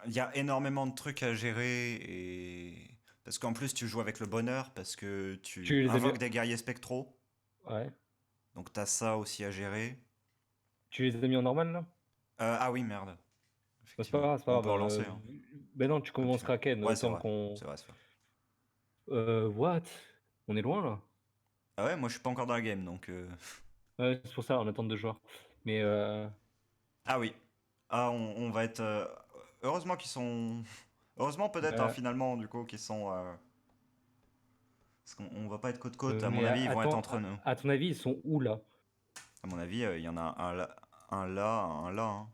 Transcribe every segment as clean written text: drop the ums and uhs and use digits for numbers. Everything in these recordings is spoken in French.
Il y a énormément de trucs à gérer et parce qu'en plus tu joues avec le bonheur parce que tu Tu les as mis... invoques des guerriers spectraux. Ouais. Donc t'as ça aussi à gérer. Tu les as mis en normal, là? Ah oui, merde. Bah, c'est pas Effectivement. grave, c'est pas On grave. peut relancer, hein. Ben non, tu Ok. commences Kraken, Ouais, c'est autant vrai. qu'on... C'est vrai, c'est vrai. What? On est loin, là? Ah ouais, moi je suis pas encore dans la game donc. Ouais, c'est pour ça, on attend 2 joueurs. Mais, Ah oui. Ah, on va être. Heureusement qu'ils sont. Heureusement peut-être hein, bah, finalement du coup qu'ils sont. Parce qu'on va pas être côte côte. À mon mais avis, ils vont être attends, entre nous. à ton avis, ils sont où, là? À mon avis, il y en a un là, un là, hein.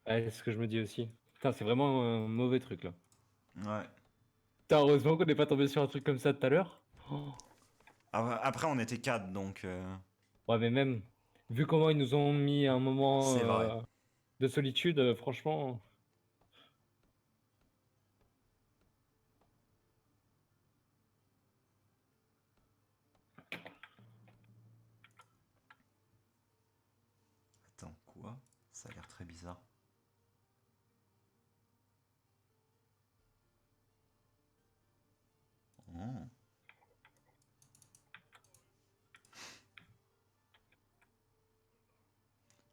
Ouais, c'est ce que je me dis aussi. Putain, c'est vraiment un mauvais truc, là. Ouais. Putain, heureusement qu'on n'est pas tombé sur un truc comme ça tout à l'heure. Oh. Après, on était quatre donc. Ouais, mais même, vu comment ils nous ont mis un moment C'est vrai. de solitude, franchement... Attends, quoi? Ça a l'air très bizarre. Oh.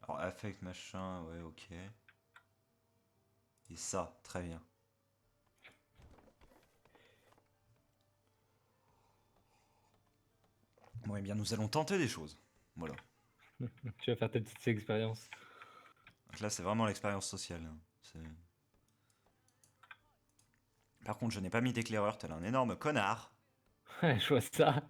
Alors, affect machin, ouais, ok. Et ça, très bien. Bon, eh bien, nous allons tenter des choses. Voilà. Tu vas faire ta petite expérience. Donc là, c'est vraiment l'expérience sociale, hein. Par contre, je n'ai pas mis d'éclaireur, tel un énorme connard. Ouais, je vois ça.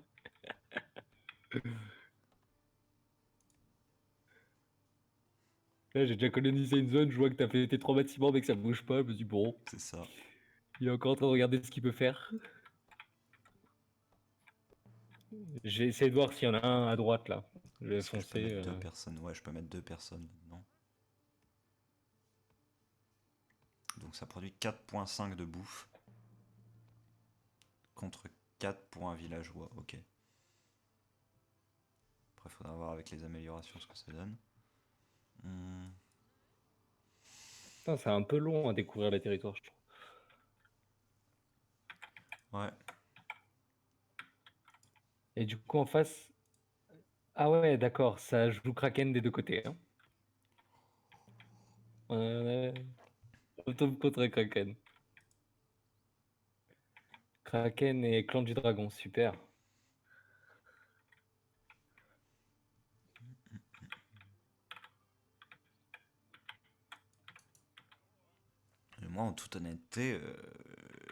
Là, j'ai déjà colonisé une zone, je vois que t'as fait tes 3 bâtiments, mais que ça bouge pas. Je me dis, bon, C'est ça. il est encore en train de regarder ce qu'il peut faire. J'ai essayé de voir s'il y en a un à droite, là. Je vais Est-ce que je peux foncer. mettre deux personnes? Ouais, je peux mettre deux personnes non. Donc ça produit 4,5 de bouffe contre 4 pour un villageois. Ok. Après, il faudra voir avec les améliorations ce que ça donne. Hmm, Putain, c'est un peu long à découvrir les territoires, je trouve. ouais. Et du coup, en face... Ah ouais, d'accord, ça joue Kraken des deux côtés, hein. Automne contre Kraken. Kraken et Clan du Dragon, super. Et moi, en toute honnêteté,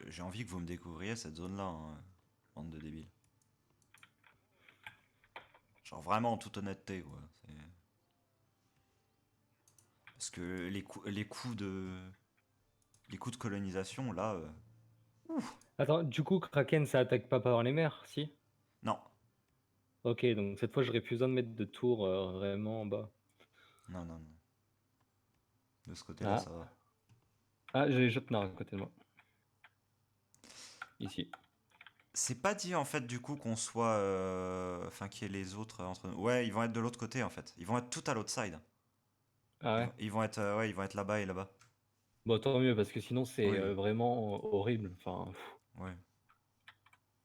j'ai envie que vous me découvriez cette zone-là, hein, bande de débiles. Genre vraiment en toute honnêteté, quoi. Parce que les coups de colonisation, là, Attends, du coup, Kraken, ça attaque pas par les mers, si? non, Ok, donc cette fois, j'aurais plus besoin de mettre de tours vraiment en bas. non, non, non. De ce côté-là, ça va. Ah, ah, j'ai les Jotnar à côté de moi. Ici. C'est pas dit en fait du coup qu'on soit, enfin qu'il y ait les autres entre nous. Ouais, ils vont être de l'autre côté en fait. Ils vont être tout à l'autre side. Ah ouais? Ils vont être, ouais, ils vont être là-bas et là-bas. Bon, tant mieux, parce que sinon, c'est Oui, vraiment horrible. Enfin, ouais.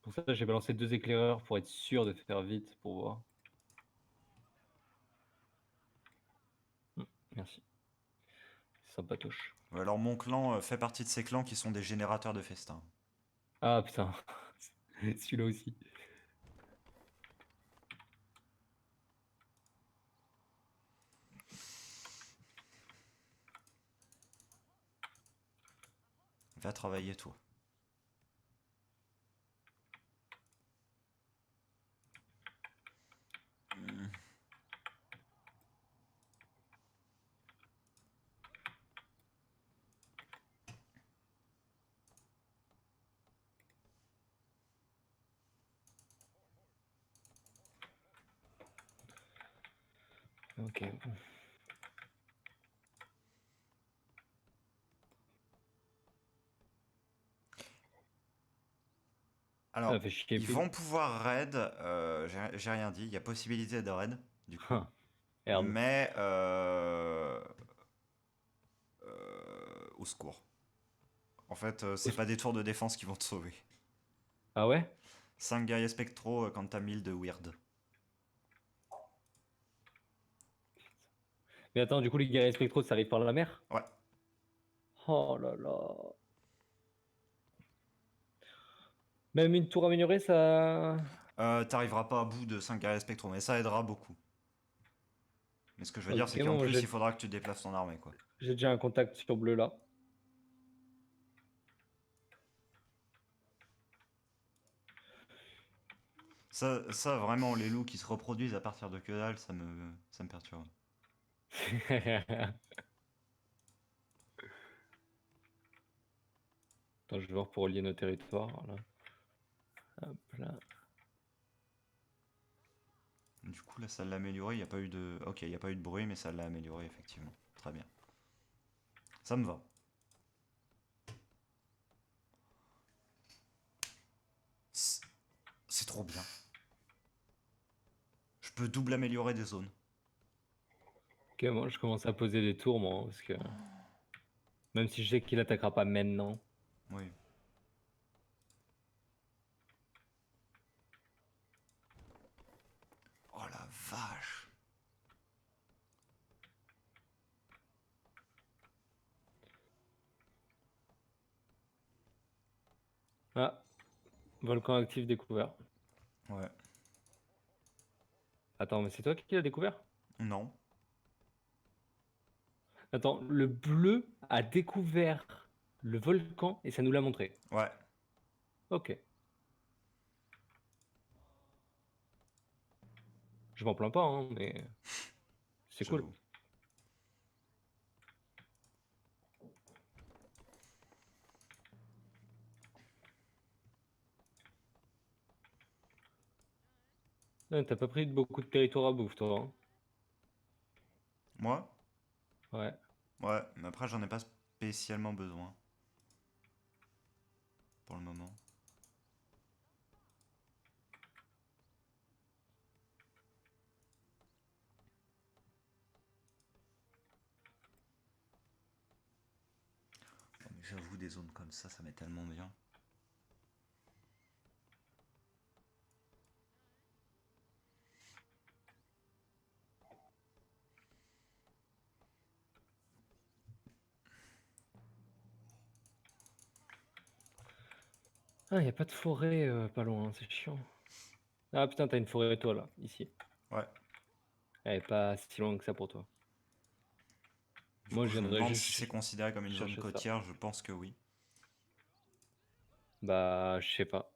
pour ça, j'ai balancé 2 éclaireurs pour être sûr de faire vite, pour voir. Merci. Sympatoche. Ouais, alors mon clan fait partie de ces clans qui sont des générateurs de festins. Ah putain, celui-là aussi. Va travailler toi. Ok. Ça Alors, fait chier ils vont Pig. pouvoir raid. J'ai rien dit. Il y a possibilité de raid du coup. Ah, merde. Mais au secours. En fait, c'est Au- pas des tours de défense qui vont te sauver. Ah ouais? 5 guerriers spectraux quand t'as 1000 de weird. Mais attends, du coup, les guerriers spectraux, ça arrive par la mer? Ouais. Oh là là. Même une tour améliorée, ça... T'arriveras pas à bout de 5 guerriers spectraux, mais ça aidera beaucoup. Mais ce que je veux dire, Ok, c'est qu'en bon, plus, il faudra que tu déplaces ton armée, quoi. j'ai déjà un contact sur bleu là. Ça, vraiment, les loups qui se reproduisent à partir de que dalle, ça me perturbe. Attends, je vais voir pour relier nos territoires. Là. Hop là. Du coup, là, ça l'a amélioré. Il n'y a pas eu de. Ok, il n'y a pas eu de bruit, mais ça l'a amélioré, effectivement. Très bien. Ça me va. C'est trop bien. Je peux double améliorer des zones. Ok, moi je commence à poser des tours, moi, parce que même si je sais qu'il attaquera pas maintenant. Oui. Oh la vache. Ah, volcan actif découvert. Ouais. Attends, mais c'est toi qui l'as découvert? Non. Attends, le bleu a découvert le volcan et ça nous l'a montré. Ouais. Ok. Je m'en plains pas, hein, mais c'est cool. J'avoue. Ouais, t'as pas pris beaucoup de territoire à bouffe, toi. Hein. Moi? Ouais. Ouais, mais après, j'en ai pas spécialement besoin. Pour le moment. Oh, mais j'avoue, des zones comme ça m'est tellement bien. Ah, y a pas de forêt pas loin, c'est chiant. Ah putain, t'as une forêt toi là, ici. Ouais. Elle est pas si loin que ça pour toi. Du Moi, coup, je je me viendrais demande si c'est juste considéré comme une zone chercher ça. côtière. Je pense que oui. Bah, je sais pas.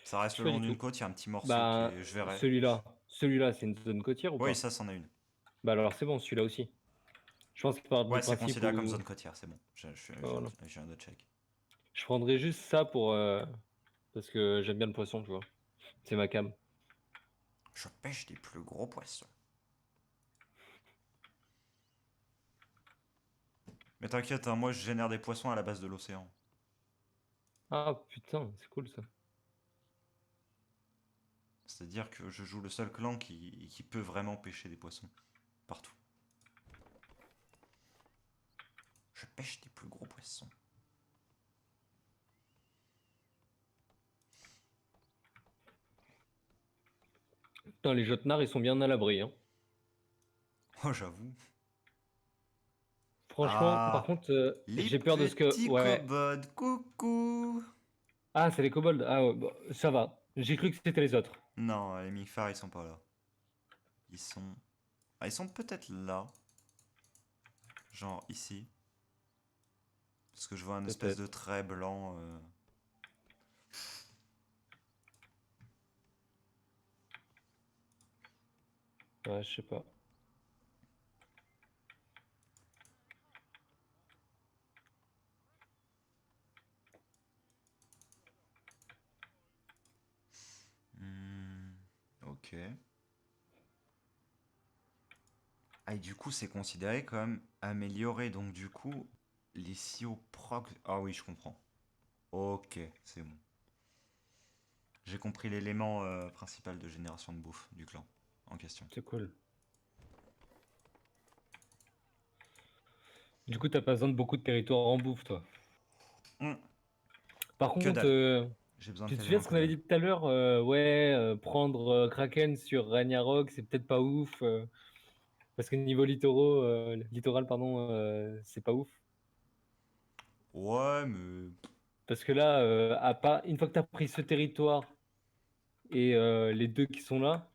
Ça Je reste sais le pas long du d'une tout. côte, il y a un petit morceau qui Bah, est. Je verrai. celui-là, c'est une zone côtière ou Oui, pas? ça, c'en est une. Bah alors c'est bon, celui-là aussi. Je pense qu'il part du Ouais, c'est principe considéré comme où... zone côtière, c'est bon. Voilà. Je viens de check. Je prendrais juste ça pour... parce que j'aime bien le poisson, tu vois. C'est ma cam. Je pêche des plus gros poissons. Mais t'inquiète, hein, moi je génère des poissons à la base de l'océan. Ah putain, c'est cool ça. C'est-à-dire que je joue le seul clan qui peut vraiment pêcher des poissons. Partout. Je pêche des plus gros poissons. Putain, les jotnards, ils sont bien à l'abri, hein. Oh, j'avoue. Franchement, par Ah, contre, les j'ai peur de ce que... petits Ouais. kobolds, coucou. Ah, c'est les kobolds. Ah ouais, bah, ça va. J'ai cru que c'était les autres. Non, les mifars ils sont pas là. Ils sont... Ah, ils sont peut-être là. Genre ici. Parce que je vois un espèce de Peut-être. trait blanc. Ouais, je sais pas. Ok. Ah, et du coup, c'est considéré comme amélioré. Donc, du coup, les SEO proc. Ah oui, je comprends. Ok, c'est bon. J'ai compris l'élément principal de génération de bouffe du clan en question. C'est cool. Du coup, t'as pas besoin de beaucoup de territoire en bouffe, toi. Hum, Par que contre, dalle. J'ai besoin de tu te souviens de terrien ce que qu'on avait dalle. dit tout à l'heure? Ouais, prendre Kraken sur Ragnarok, c'est peut-être pas ouf. Parce que niveau littoral, pardon, c'est pas ouf. Ouais, mais... Parce que là, une fois que tu as pris ce territoire et les deux qui sont là,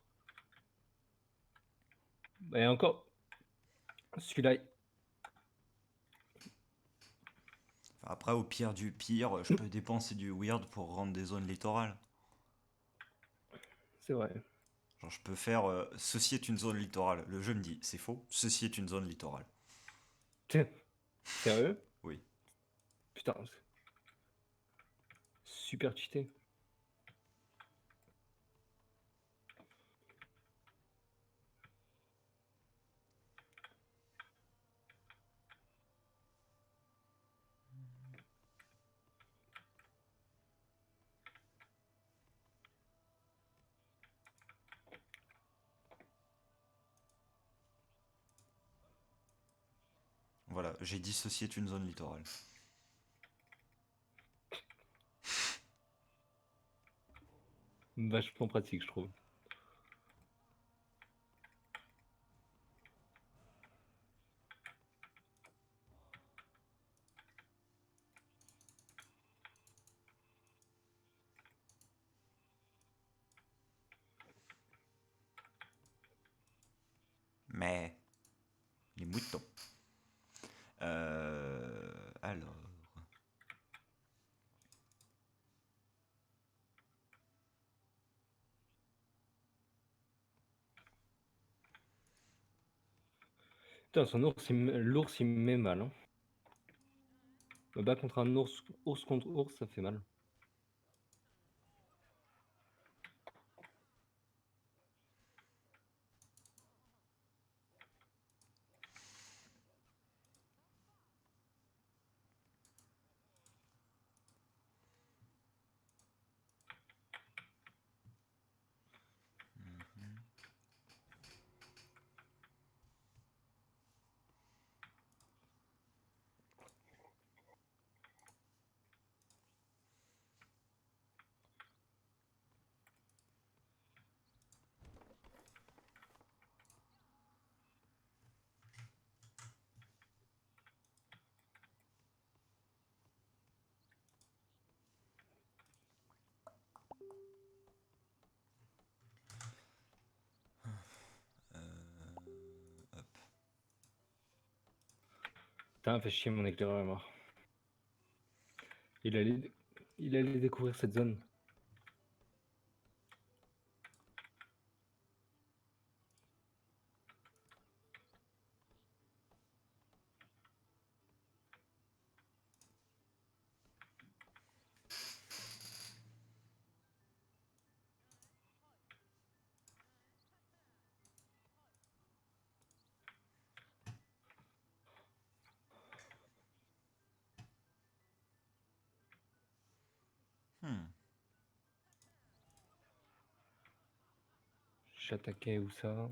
et encore, celui-là, Après, au pire du pire, je peux dépenser du weird pour rendre des zones littorales. c'est vrai. Genre, je peux faire ceci est une zone littorale. Le jeu me dit c'est faux, ceci est une zone littorale. Tiens, sérieux? Oui. Putain, c'est super cheaté. Voilà, j'ai dit ceci est une zone littorale. Vachement pratique, je trouve. Mais les moutons. Alors. Putain, l'ours, il me met mal. Hein. Me battre contre un ours contre ours, ça fait mal. Hop. Putain, fait chier, mon éclaireur est mort. Il allait, il allait découvrir cette zone. Hmm. J'attaquais où ça?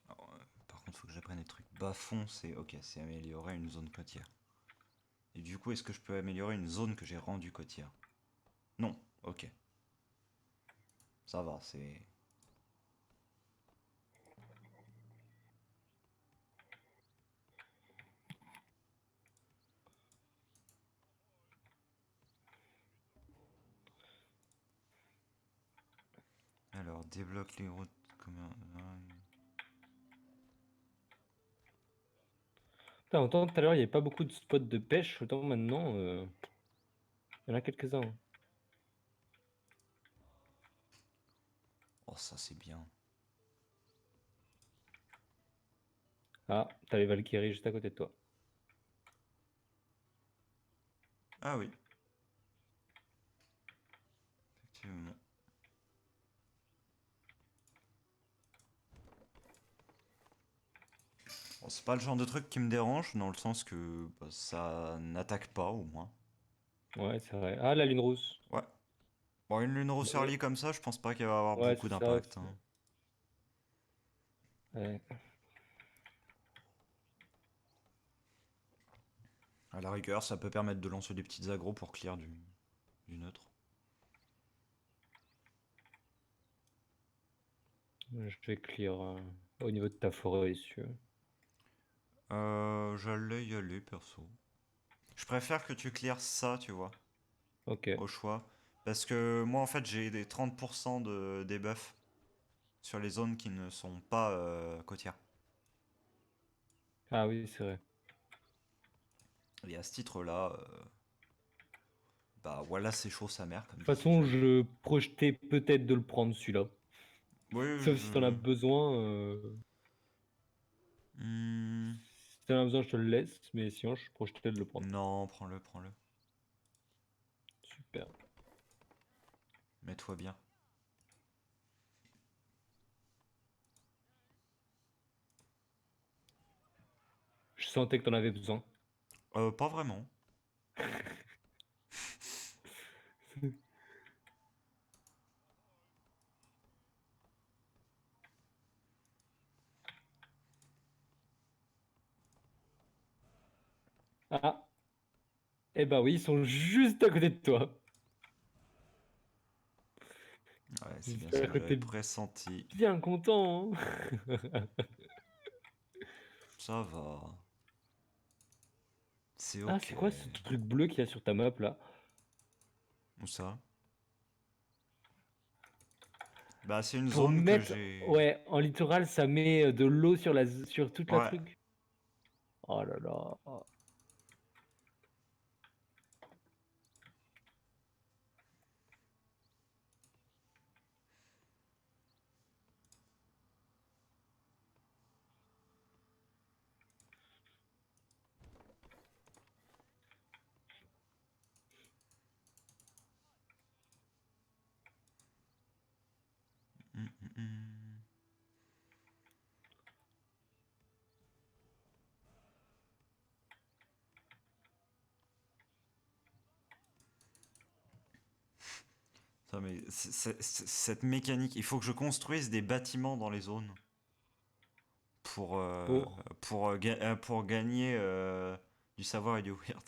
Alors, par contre, faut que j'apprenne des trucs bas-fond. C'est ok, c'est améliorer une zone côtière. Et du coup, est-ce que je peux améliorer une zone que j'ai rendue côtière? Non. Ok. Ça va, c'est. Alors, débloque les routes communes. Putain, autant tout à l'heure, il n'y avait pas beaucoup de spots de pêche, autant maintenant, il y en a quelques-uns. Hein. ça c'est bien. Ah, t'as les Valkyries juste à côté de toi. Ah oui, effectivement. Bon, c'est pas le genre de truc qui me dérange, dans le sens que bah, ça n'attaque pas au moins. Ouais, c'est vrai. Ah, la lune rousse. Ouais. Bon, une lune rousse Ouais, early comme ça, je pense pas qu'elle va avoir ouais, beaucoup c'est ça. d'impact, hein. Ouais. À la rigueur, ça peut permettre de lancer des petites agros pour clear du neutre. Je vais clear au niveau de ta forêt, si tu veux. J'allais y aller perso. Je préfère que tu clears ça, tu vois, Ok. au choix. Parce que moi, en fait, j'ai des 30% de debuff sur les zones qui ne sont pas côtières. Ah oui, c'est vrai. De Et à ce titre-là, bah voilà, c'est chaud sa mère, comme toute disait façon, Jul. je projetais peut-être de le prendre celui-là. Oui, Sauf si t'en as je... besoin. Hmm, Si t'en as besoin, je te le laisse. Mais sinon, je projetais de le prendre. non, prends-le, prends-le. Super. Mets-toi bien. Je sentais que t'en avais besoin. Pas vraiment. Ah, eh ben oui, ils sont juste à côté de toi. Ouais, c'est bien ce J'espère que que j'avais t'es pressenti. bien content, hein. Ça va. C'est Ah, ok. c'est quoi ce truc bleu qu'il y a sur ta map là? Où ça? Bah, c'est une Pour zone que mettre, j'ai. ouais, en littoral, ça met de l'eau sur sur toute la Ouais. truc. Oh là là. Hum, hum, hum. Ça, mais cette mécanique, il faut que je construise des bâtiments dans les zones pour, Pour. pour gagner du savoir et du weird.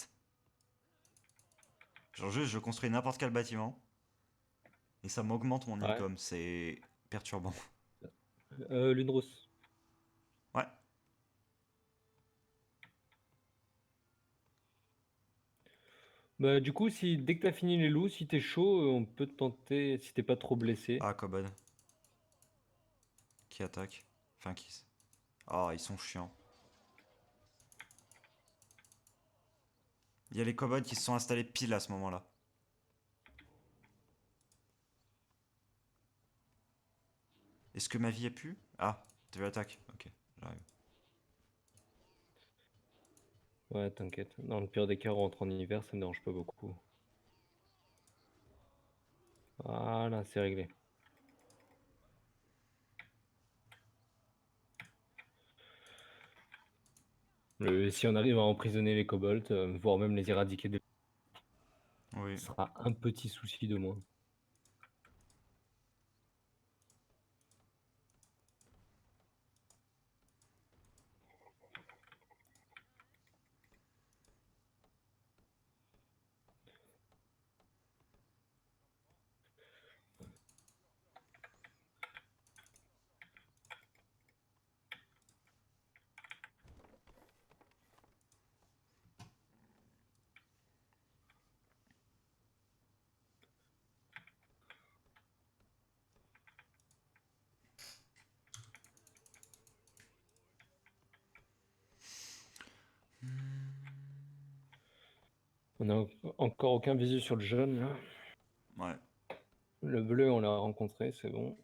Genre juste, je construis n'importe quel bâtiment et ça m'augmente mon Ouais. income. C'est perturbant. Lune rousse. Ouais. Bah, du coup, si dès que t'as fini les loups, si t'es chaud, on peut tenter, si t'es pas trop blessé. Ah, Cobod qui attaque. Enfin, qui. Ah, ils sont chiants. Il y a les kobolds qui se sont installés pile à ce moment-là. Est-ce que ma vie a pu? Ah, tu attaques. Ok, j'arrive. Ouais, t'inquiète. Dans le pire des cas, on rentre en hiver, ça me dérange pas beaucoup. Voilà, c'est réglé. Si on arrive à emprisonner les kobolds, voire même les éradiquer, Oui. ce sera un petit souci de moins. On a encore aucun visu sur le jaune, là. Ouais. Le bleu, on l'a rencontré, c'est bon.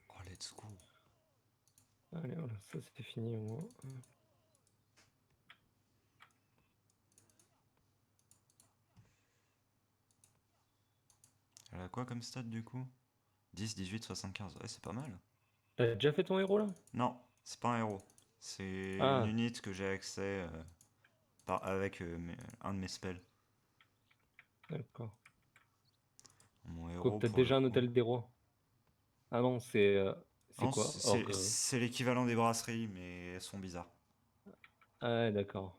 Oh, let's go. Allez, voilà, ça c'est fini au moins. Elle a quoi comme stat du coup? 10, 18, 75. Ouais, c'est pas mal. T'as déjà fait ton héros là? Non, c'est pas un héros. C'est une Ah, unit que j'ai accès avec un de mes spells. d'accord. Mon Quoi, héros t'as pour le déjà un coup. hôtel des rois? Ah non, c'est Non, quoi? Or, c'est l'équivalent des brasseries, mais elles sont bizarres. ah ouais, d'accord.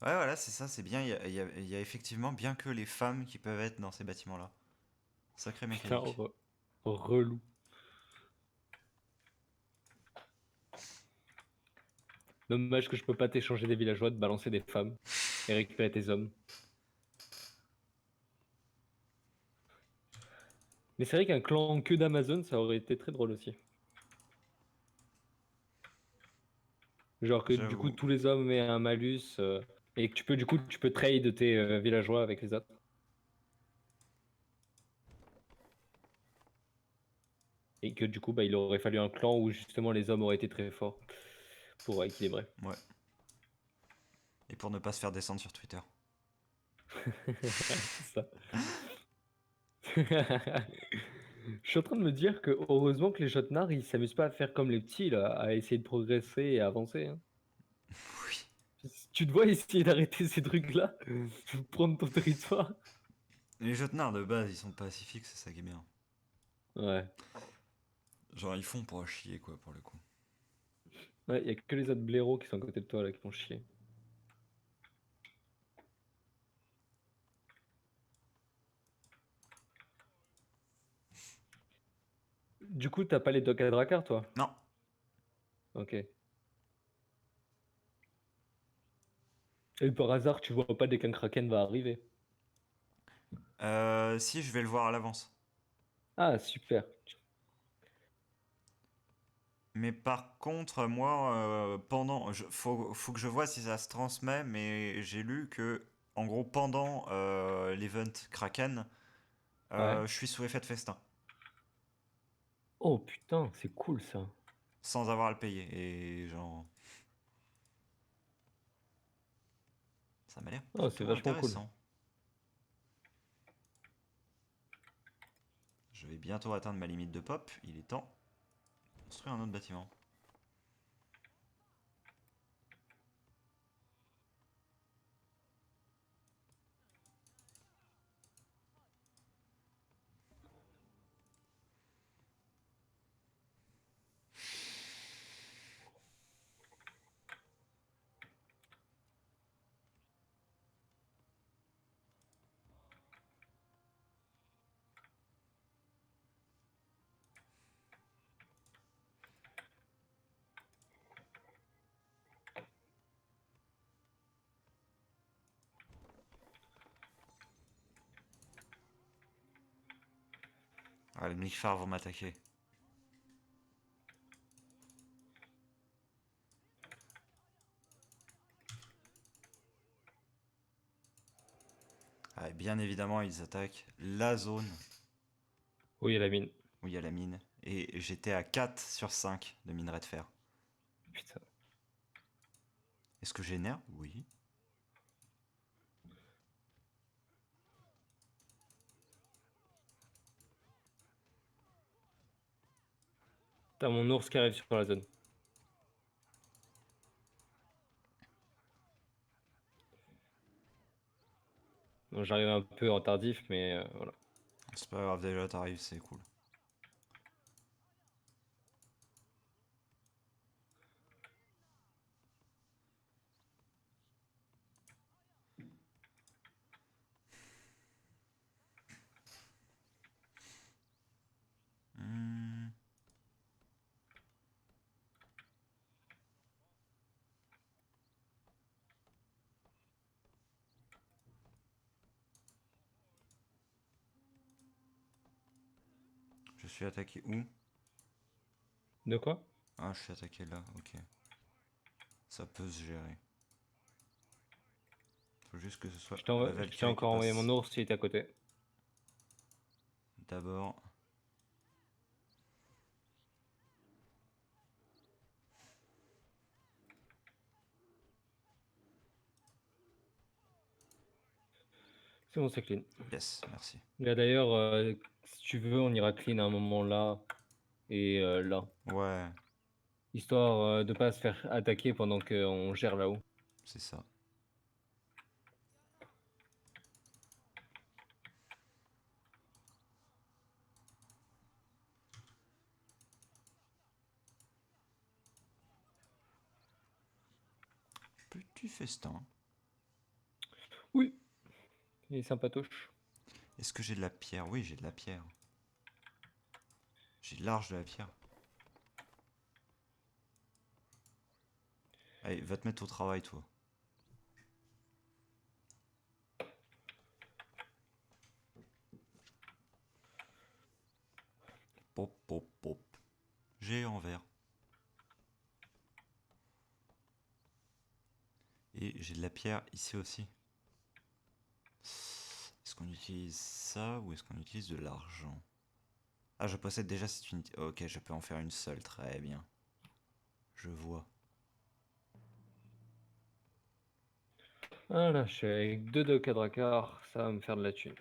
Ouais, voilà, c'est ça, c'est bien. Il y a effectivement bien que les femmes qui peuvent être dans ces bâtiments-là. Sacrée Putain, mécanique. relou. Dommage que je peux pas t'échanger des villageois, te balancer des femmes et récupérer tes hommes. Mais c'est vrai qu'un clan que d'Amazon, ça aurait été très drôle aussi. Genre que du coup J'avoue. tous les hommes aient un malus et que tu peux trade tes villageois avec les autres. Et que du coup bah, il aurait fallu un clan où justement les hommes auraient été très forts pour équilibrer. Ouais. Et pour ne pas se faire descendre sur Twitter. C'est ça. Je suis en train de me dire que heureusement que les Jotnar ils s'amusent pas à faire comme les petits là, à essayer de progresser et avancer. Hein. Oui. Tu te vois essayer d'arrêter ces trucs-là, prendre ton territoire. Les Jotnards de base, ils sont pacifiques, c'est ça qui est bien. Ouais. Genre, ils font pour chier, quoi, pour le coup. Ouais, y a que les autres blaireaux qui sont à côté de toi là qui font chier. Du coup, t'as pas les docks à Drakkar, toi? Non. Ok. Et par hasard, tu vois pas dès qu'un Kraken va arriver? Si, je vais le voir à l'avance. Ah, super. Mais par contre, moi, faut que je vois si ça se transmet, mais j'ai lu que, en gros, pendant l'event Kraken, Ouais. je suis sous effet de festin, Oh putain, c'est cool ça. sans avoir à le payer. Et genre, ça m'a l'air Oh, c'est plutôt vachement cool. intéressant. Je vais bientôt atteindre ma limite de pop, il est temps de construire un autre bâtiment. Ah, les Mifars vont m'attaquer. Ah, et bien évidemment, ils attaquent la zone Oui, la mine. où il y a la mine. Et j'étais à 4 sur 5 de minerai de fer. Putain. Est-ce que j'énerve? Oui. T'as mon ours qui arrive sur la zone. Bon, j'arrive un peu en tardif, mais voilà. C'est pas grave, déjà t'arrives, c'est cool. Hmm. suis attaqué où? De quoi? Ah, je suis attaqué là, ok. Ça peut se gérer. Faut juste que ce soit la Je t'ai Valkyrie qui encore envoyé mon passe. ours, il est à côté. D'abord. C'est bon, c'est clean. Yes, merci. Là d'ailleurs, si tu veux, on ira clean à un moment là et là. Ouais, Histoire de pas se faire attaquer pendant qu'on gère là-haut. c'est ça. Petit festin. Oui, il est sympatoche. Est-ce que j'ai de la pierre? Oui, j'ai de la pierre. J'ai large de la pierre. Allez, va te mettre au travail, toi. Pop, pop, pop. J'ai en vert. Et j'ai de la pierre ici aussi. Est-ce qu'on utilise ça ou est-ce qu'on utilise de l'argent? Ah, je possède déjà cette unité. Ok, je peux en faire une seule. Très bien. Je vois. Ah là, je suis avec 2 à Drakkar, ça va me faire de la thune.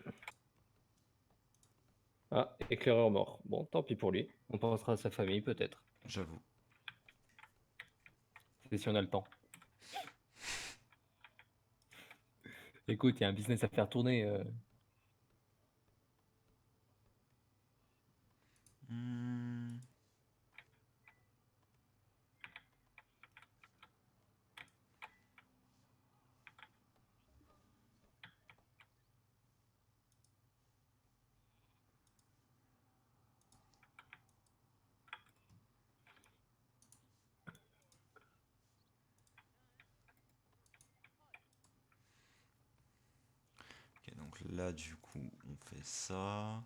Ah, éclaireur mort. Bon, tant pis pour lui. On pensera à sa famille peut-être. J'avoue. C'est si on a le temps. Écoute, il y a un business à faire tourner. Hmm. Ok, donc là, du coup, on fait ça.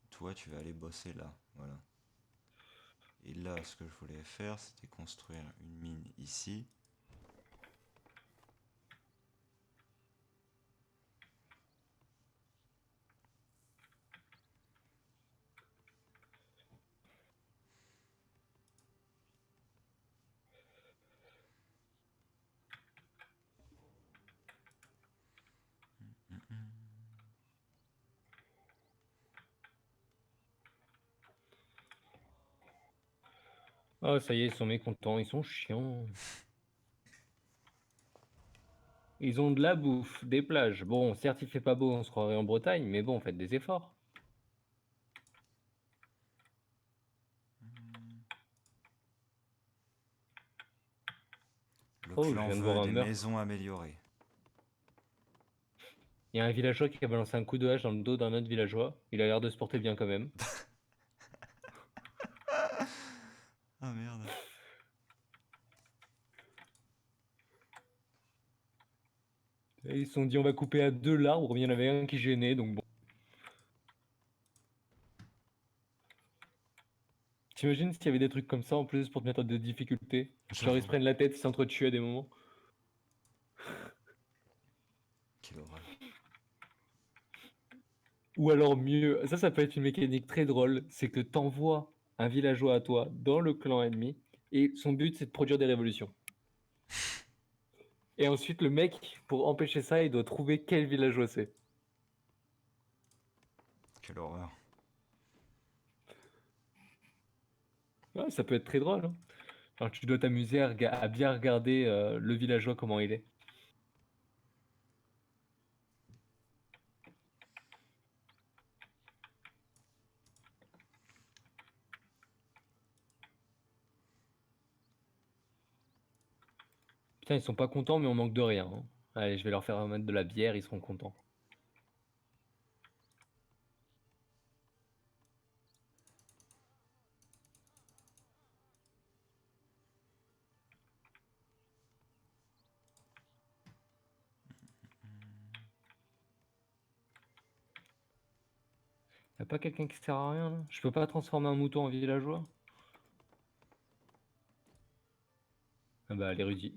Toi, tu vas aller bosser là. Voilà. Et là, ce que je voulais faire, c'était construire une mine ici. Oh, ça y est, ils sont mécontents, ils sont chiants. Ils ont de la bouffe, des plages. Bon, certes, il fait pas beau, on se croirait en Bretagne, mais bon, faites des efforts. Le Oh, je clan viens de veut voir un des meurtre. maisons améliorées. Il y a un villageois qui a balancé un coup de hache dans le dos d'un autre villageois. Il a l'air de se porter bien quand même. Ah merde. Et ils se sont dit, on va couper à 2 l'arbre, mais il y en avait un qui gênait, donc bon. T'imagines s'il y avait des trucs comme ça en plus pour te mettre de difficultés? Genre ils se J'avoue. prennent la tête, ils s'entretuent à des moments. Quelle horreur. Ou alors mieux, ça peut être une mécanique très drôle, c'est que t'envoies un villageois à toi dans le clan ennemi, et son but c'est de produire des révolutions. Et ensuite le mec, pour empêcher ça, il doit trouver quel villageois c'est. Quelle horreur. Ouais, ça peut être très drôle, hein. Alors tu dois t'amuser à bien regarder le villageois comment il est. Putain, ils sont pas contents, mais on manque de rien, hein. Allez, je vais leur faire mettre de la bière, ils seront contents. Y'a pas quelqu'un qui sert à rien là? Je peux pas transformer un mouton en villageois? Ah bah l'érudit.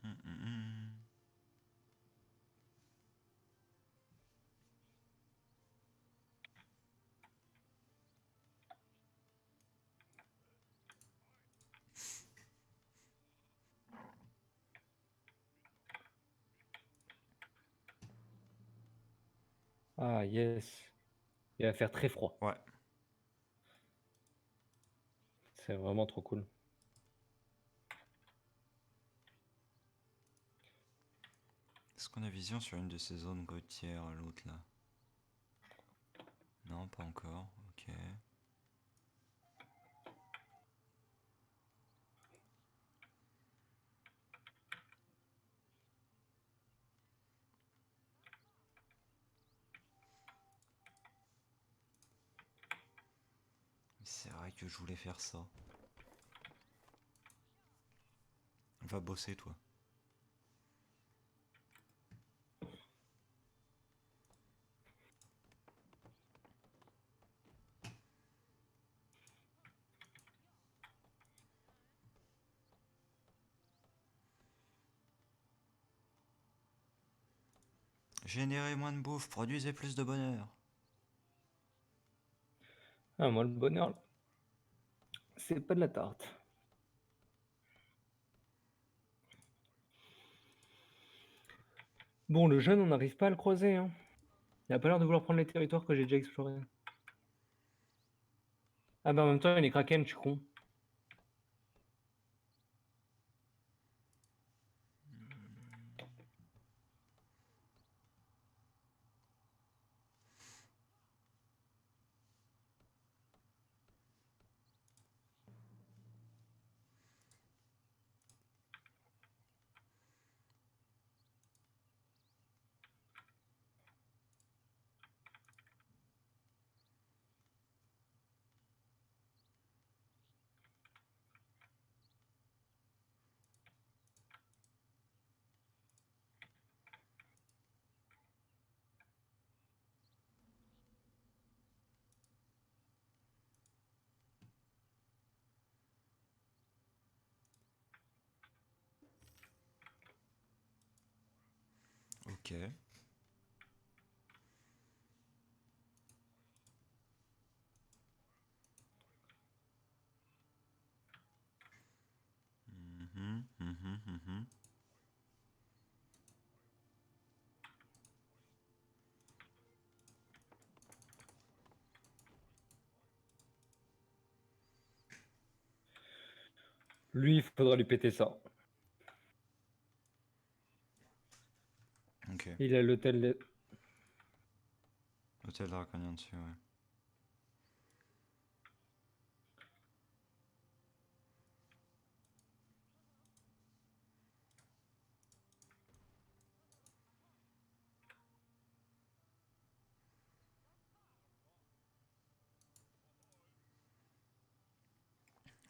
Hum, hum, hum. Ah yes. Il va faire très froid. Ouais. C'est vraiment trop cool. Est-ce qu'on a vision sur une de ces zones côtières, l'autre là? Non, pas encore. Ok. C'est vrai que je voulais faire ça. Va bosser, toi. Générer moins de bouffe, produisez plus de bonheur. Ah moi le bonheur, c'est pas de la tarte. Bon, le jeune, on n'arrive pas à le croiser, hein. Il a pas l'air de vouloir prendre les territoires que j'ai déjà explorés. Ah bah en même temps, il est Kraken, je suis con. Ok. Mhm, mhm, mhm. Lui, il faudra lui péter ça. Ok. Il a l'hôtel de... Hôtel draconien dessus, ouais.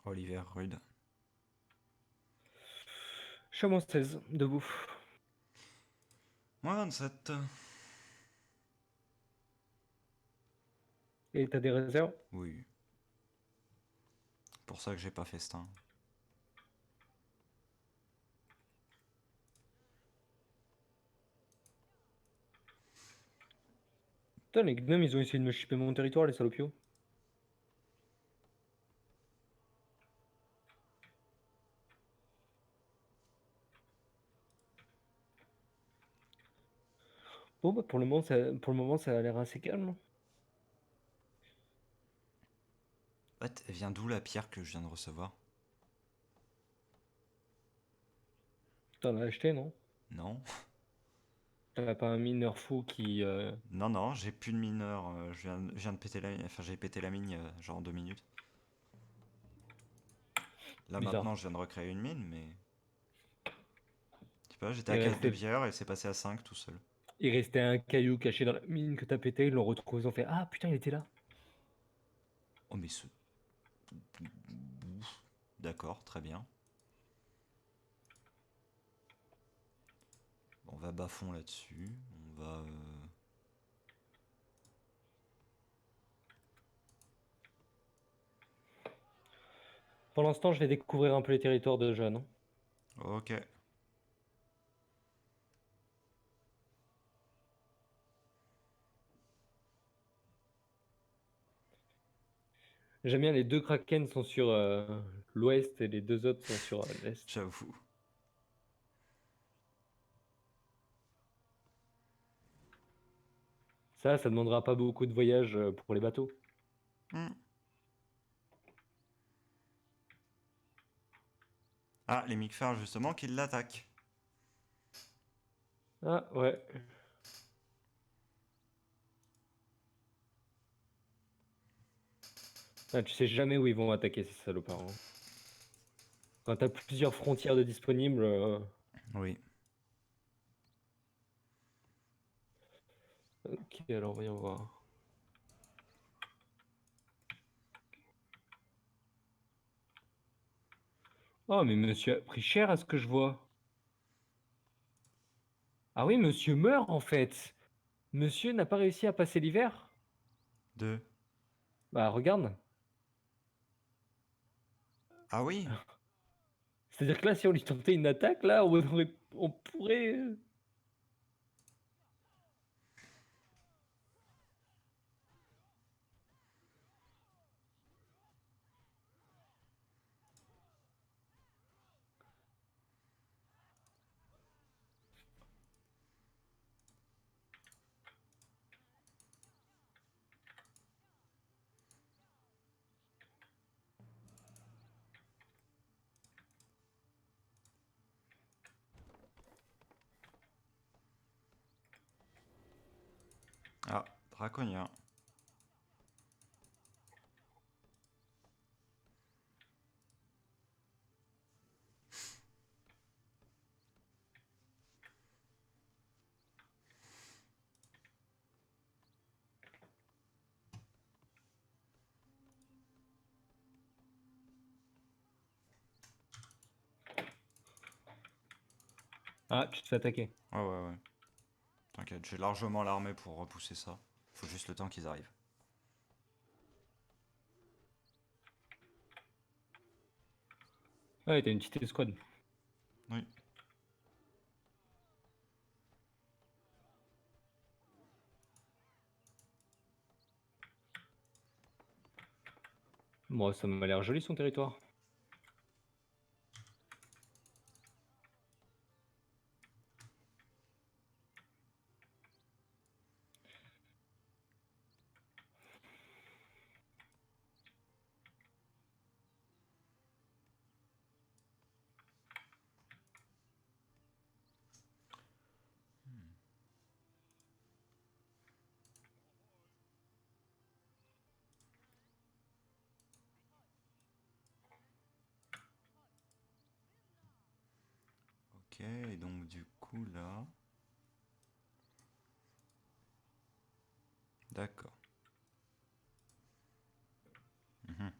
Oliver Rude. Chameau 16, debout. Moins 27. Et t'as des réserves? Oui. Pour ça que j'ai pas festin. Putain, les gnomes, ils ont essayé de me chipper mon territoire, les salopios. Bon, bah, pour le moment, ça a l'air assez calme. What? Elle vient d'où la pierre que je viens de recevoir? T'en as acheté, non? Non. T'as pas un mineur fou qui... Non, non, j'ai plus de mineur. Je viens de péter la mine. Enfin, j'ai pété la mine il y a genre 2 minutes. Là Bizarre. maintenant, je viens de recréer une mine, mais. Je sais pas, j'étais à Il 4 de restait... pierre et c'est passé à 5 tout seul. Il restait un caillou caché dans la mine que t'as pété, ils l'ont retrouvé, ils ont fait ah putain, il était là. Oh, mais ce. D'accord, très bien. On va bas fond là-dessus. On va. Pour l'instant, je vais découvrir un peu les territoires de jeunes, hein. Ok. J'aime bien les deux Kraken sont sur l'ouest et les deux autres sont sur l'est. J'avoue. Ça demandera pas beaucoup de voyages pour les bateaux. Hmm. Ah, les Mikfar, justement, qui l'attaquent. Ah ouais. Ah, tu sais jamais où ils vont attaquer ces salopards, hein. Quand t'as plusieurs frontières de disponibles. Oui. Ok, alors voyons voir. Oh, mais monsieur a pris cher à ce que je vois. Ah oui, monsieur meurt en fait. Monsieur n'a pas réussi à passer l'hiver. Deux. Bah regarde. Ah oui. C'est-à-dire que là, si on lui tentait une attaque, là, on pourrait. Ah, Draconien. Ah, tu te fais attaquer. Ouais, ouais, ouais. T'inquiète, j'ai largement l'armée pour repousser ça. Faut juste le temps qu'ils arrivent. Ouais, t'as une petite escouade. Oui. Moi, ça m'a l'air joli son territoire. Ok, et donc du coup là. D'accord. Mhm.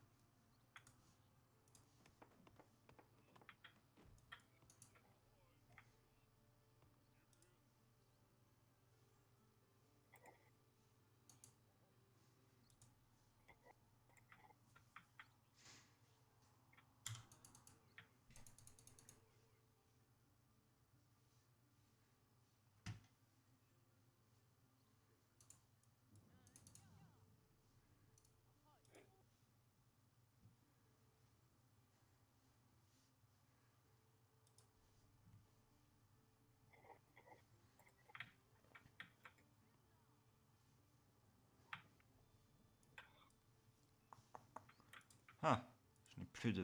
Ah, je n'ai plus de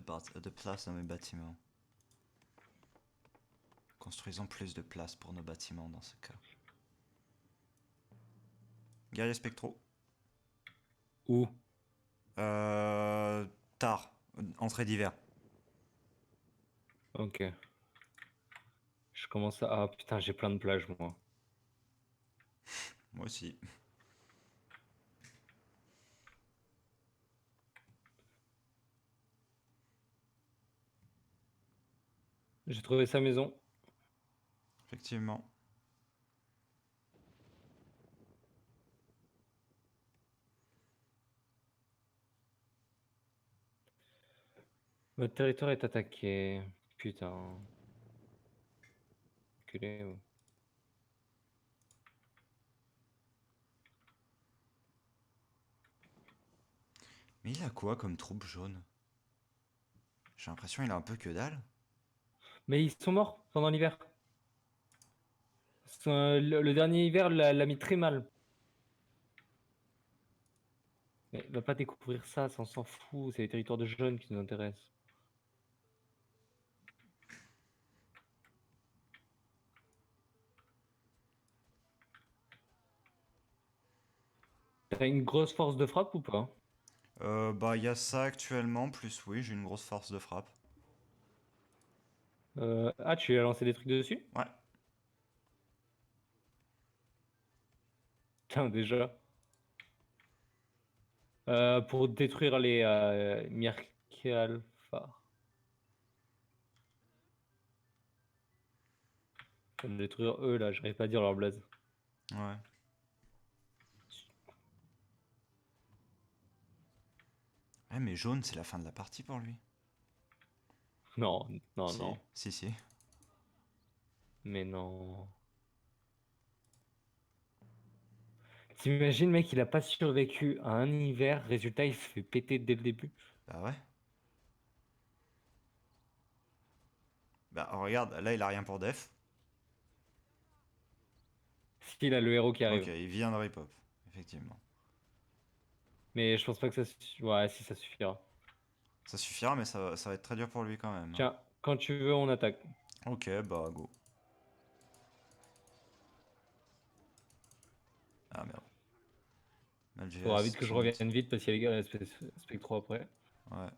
place dans mes bâtiments. Construisons plus de place pour nos bâtiments dans ce cas. Guerriers spectraux. Où? Euh. Tard. Entrée d'hiver. Ok. Je commence à. Ah putain, j'ai plein de plages, moi. Moi aussi. J'ai trouvé sa maison. Effectivement. Votre territoire est attaqué. Putain. Enculé, ouais. Mais il a quoi comme troupe jaune? J'ai l'impression qu'il a un peu que dalle. Mais ils sont morts pendant l'hiver. Le dernier hiver l'a mis très mal. Mais il va pas découvrir ça, ça on s'en fout. C'est les territoires de jeunes qui nous intéressent. T'as une grosse force de frappe ou pas? Bah, il y a ça actuellement, plus oui, j'ai une grosse force de frappe. Ah, tu as lancé des trucs dessus? Ouais. Putain, déjà. Pour détruire les Mirk Alpha. Pour détruire eux, là, j'arrive pas à dire leur blaze. Ouais. Ouais, mais jaune, c'est la fin de la partie pour lui. Non, non, Si, non. si, si. Mais non. T'imagines, mec, il a pas survécu à un hiver, résultat, il se fait péter dès le début. Bah ouais. Bah regarde, là il a rien pour def. S'il a le héros qui Ok, arrive. il vient de ripop, effectivement. Mais je pense pas que Ouais, si, ça suffira. Ça suffira, mais ça va être très dur pour lui quand même, hein. Tiens, quand tu veux, on attaque. Ok, bah go. Ah merde. Faudra Malgeas vite que je qui nous... revienne vite parce qu'il y a les gars Spectro après. Ouais.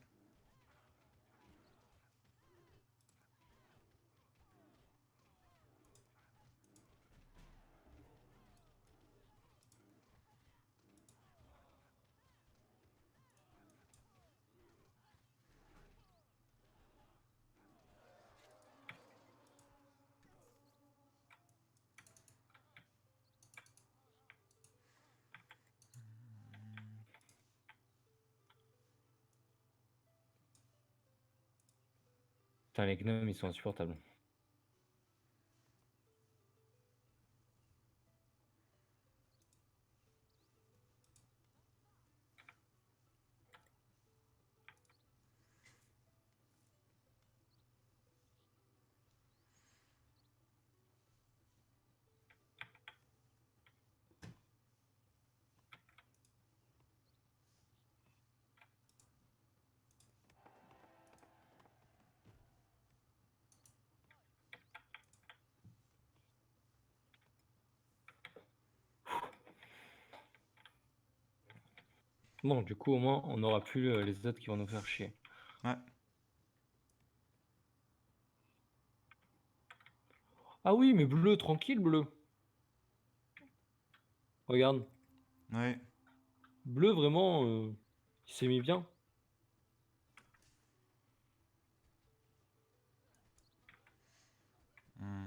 Putain, les gnomes, ils sont insupportables. Bon, du coup, au moins, on n'aura plus les autres qui vont nous faire chier. Ouais. Ah oui, mais bleu, tranquille, bleu. Regarde. Ouais. Bleu, vraiment, il s'est mis bien. Hmm.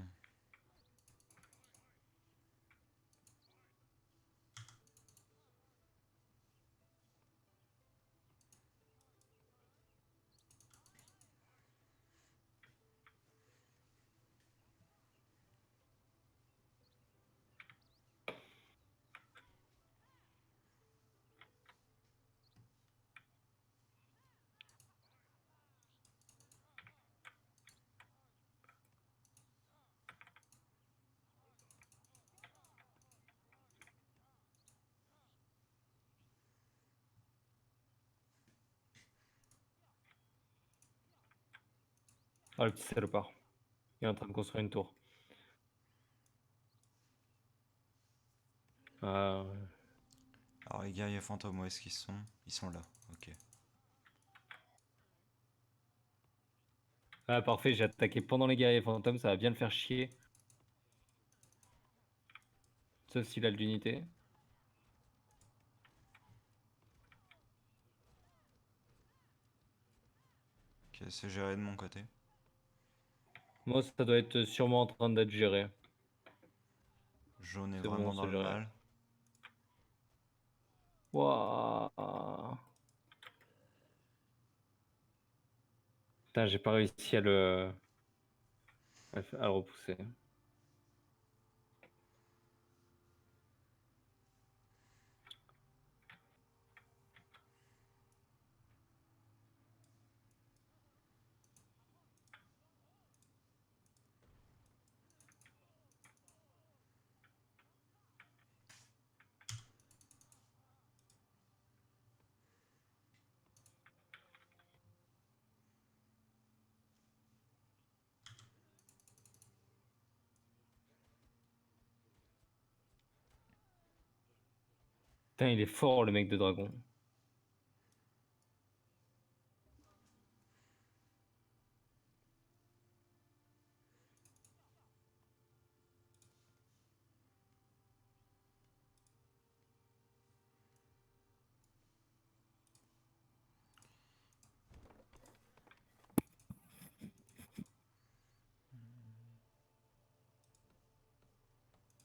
Ah, le petit salopard. Il est en train de construire une tour. Ah, ouais. Alors les guerriers fantômes, où est-ce qu'ils sont? Ils sont là, ok. Ah, parfait, j'ai attaqué pendant les guerriers fantômes, ça va bien le faire chier. Sauf s'il a de l'unité. Ok, c'est géré de mon côté. Moi, ça doit être sûrement en train d'être géré. Jaune est C'est bon, vraiment dans c'est le géré. mal. Waouh. Putain, j'ai pas réussi à le repousser. Putain, il est fort, le mec de dragon.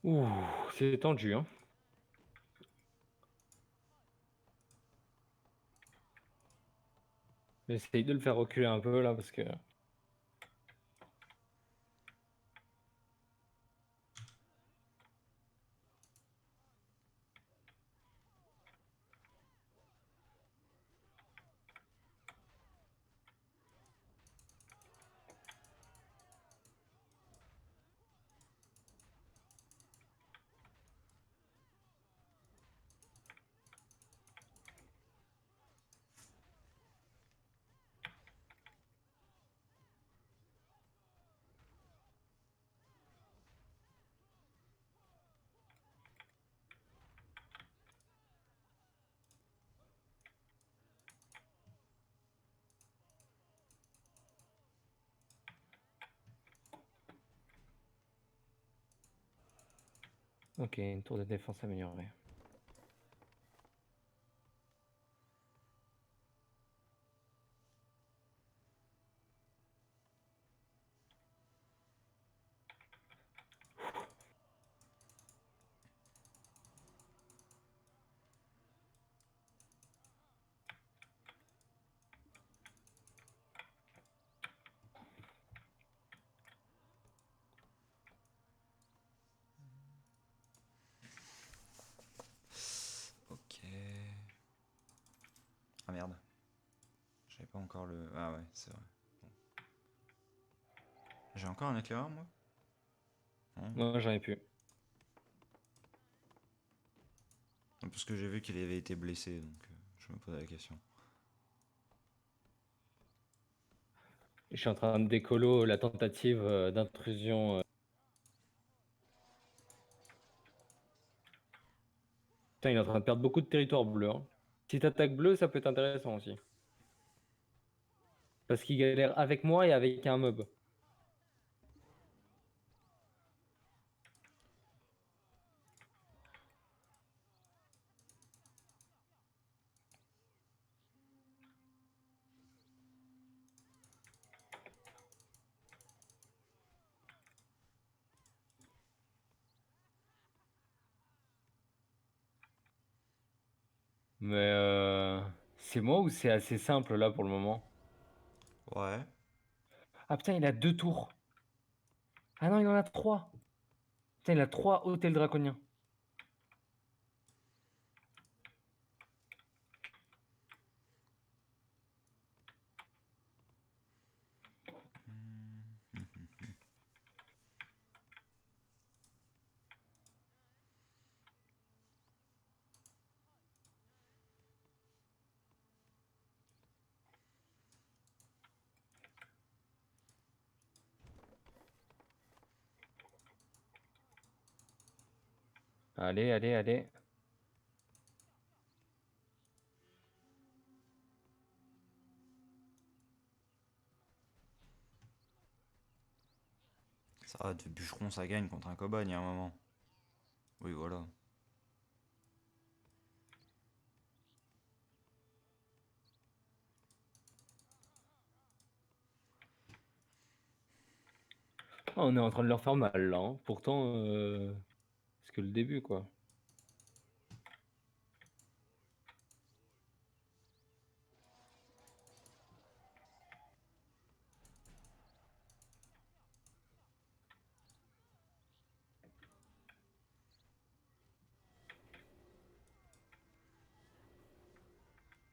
Ouh, c'est tendu, hein. J'essaye de le faire reculer un peu là parce que. Ok, une tour de défense améliorée. Ok. Ah merde. J'avais pas encore le... Ah ouais, c'est vrai. Bon. J'ai encore un éclaireur, moi? Non. Moi, j'en ai plus. Parce que j'ai vu qu'il avait été blessé, donc je me posais la question. Je suis en train de décolo la tentative d'intrusion. Putain, il est en train de perdre beaucoup de territoire bleu, hein. Si t'attaques bleu, ça peut être intéressant aussi. Parce qu'il galère avec moi et avec un mob. Mais c'est moi ou c'est assez simple là pour le moment? Ouais. Ah putain, il a 2 tours. Ah non, il en a 3. Putain, il a 3 hôtels draconiens. Allez, allez, allez. Ça va, de bûcheron, ça gagne contre un cobaye, il y a un moment. Oui, voilà. Ah, on est en train de leur faire mal là, hein. Pourtant, c'est que le début quoi.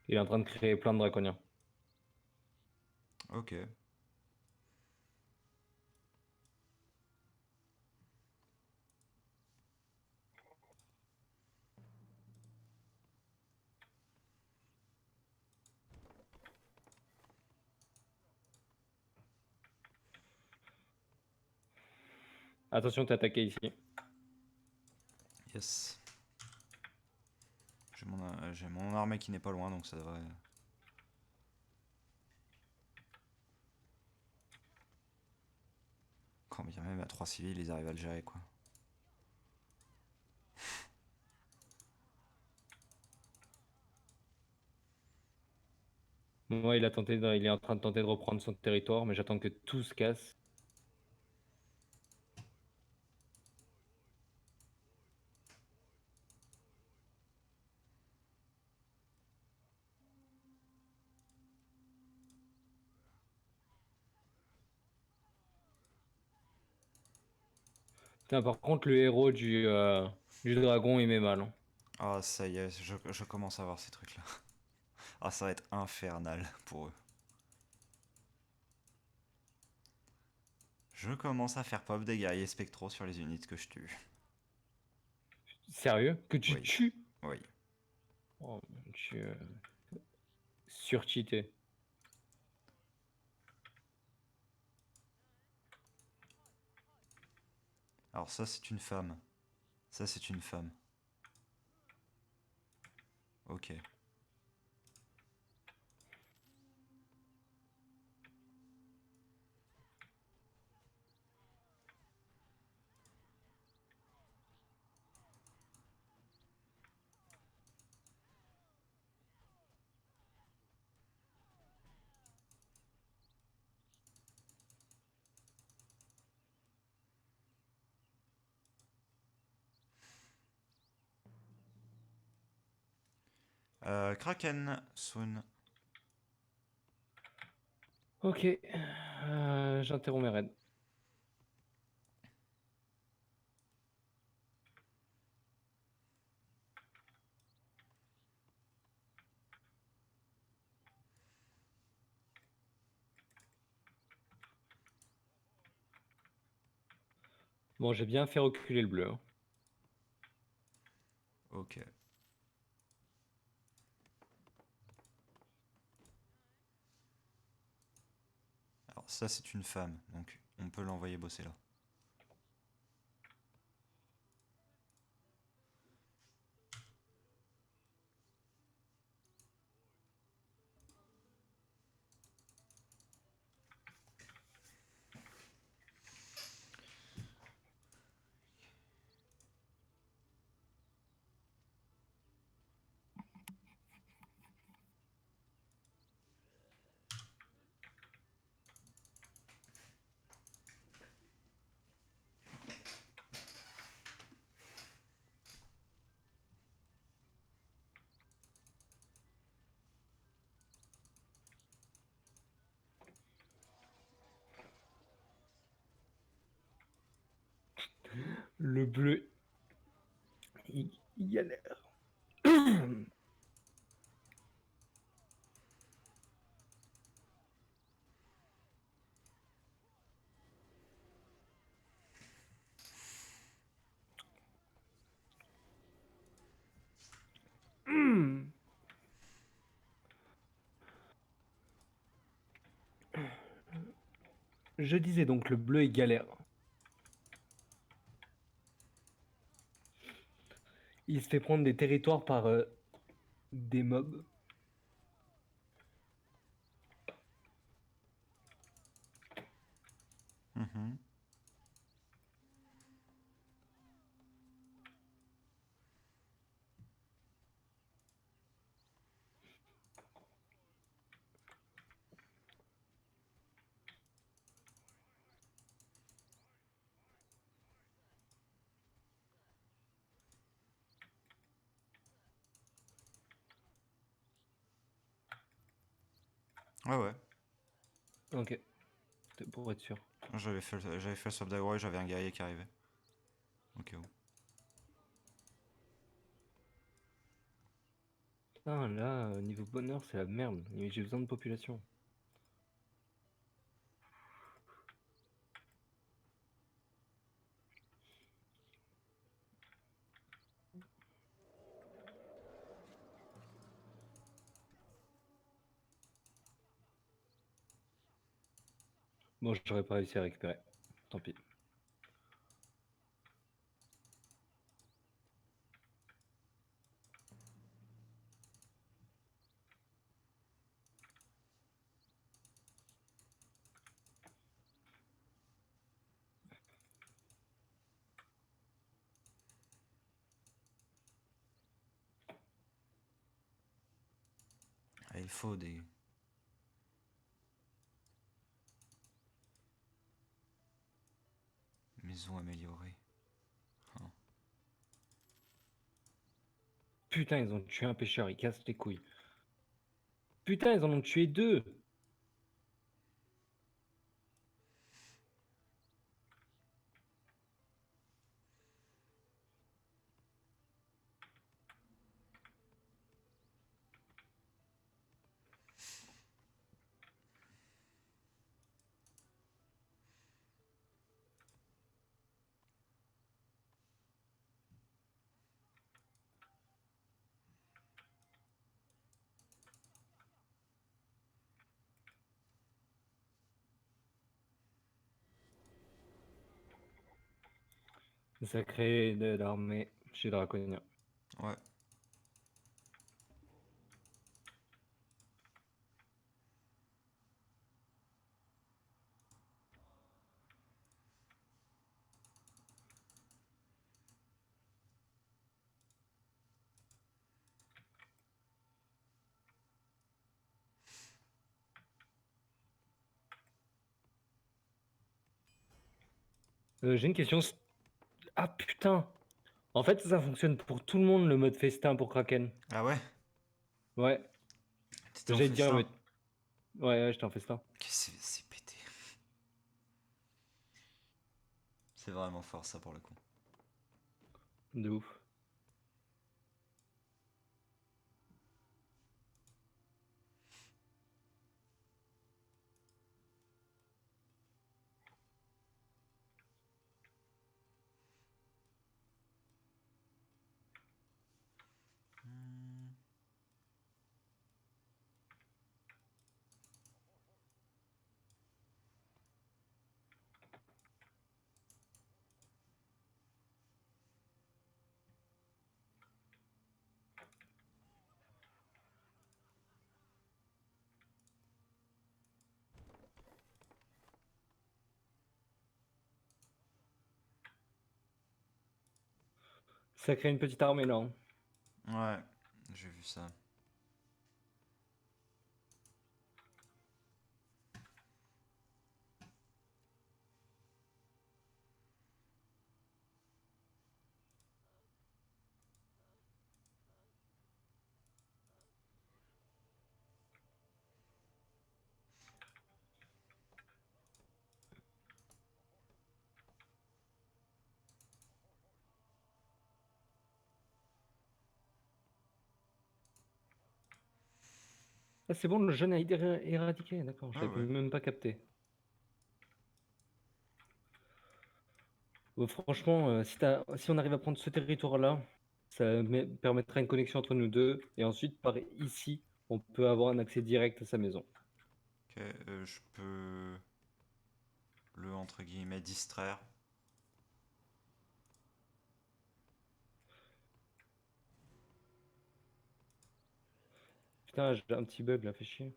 Il est en train de créer plein de draconiens. Ok. Attention, t'es attaqué ici. Yes. J'ai mon armée qui n'est pas loin, donc ça devrait... Quand bien même à 3 civils, ils arrivent à le gérer, quoi. Moi, il est en train de tenter de reprendre son territoire, mais j'attends que tout se casse. Putain, par contre, le héros du dragon, il met mal, hein. Ah, ça y est, je commence à voir ces trucs-là. Ah, ça va être infernal pour eux. Je commence à faire pop des guerriers spectraux sur les unités que je tue. Sérieux? Que tu Oui, tues? oui. Oh mon dieu. Surcheaté. Alors ça, c'est une femme. Ça, c'est une femme. Ok. Kraken, soon. Ok. J'interromps mes raids. Bon, j'ai bien fait reculer le bleu, hein. Ok. Alors ça, c'est une femme, donc on peut l'envoyer bosser là. Le bleu, il galère. Je disais donc, le bleu, il galère. Il se fait prendre des territoires par des mobs. Mhm. Ouais, ouais. Ok, pour être sûr. J'avais fait le swap d'aggro et j'avais un guerrier qui arrivait. Ok. Putain, là, niveau bonheur, c'est la merde. J'ai besoin de population. Bon, j'aurais pas réussi à récupérer. Tant pis. Ah, il faut des... maisons améliorées. Hein. Putain, ils ont tué un pêcheur, ils cassent les couilles. Putain, ils en ont tué 2. Sacré de l'armée chez Draconia. Ouais. J'ai une question. Ah putain. En fait, ça fonctionne pour tout le monde, le mode festin pour Kraken. Ah ouais? Ouais. T'étais en J'allais te dire, festin? mais... Ouais, j'étais en festin. Ok, c'est pété. C'est vraiment fort ça pour le coup. De ouf. Ça crée une petite armée là. Hein. Ouais, j'ai vu ça. Ah, c'est bon, le jeune a été éradiqué. D'accord, Ouais, j'avais ouais. même pas capté. Bon, franchement, si on arrive à prendre ce territoire-là, ça permettra une connexion entre nous deux. Et ensuite, par ici, on peut avoir un accès direct à sa maison. Ok, je peux le entre guillemets distraire. Putain, j'ai un petit bug là, fait chier.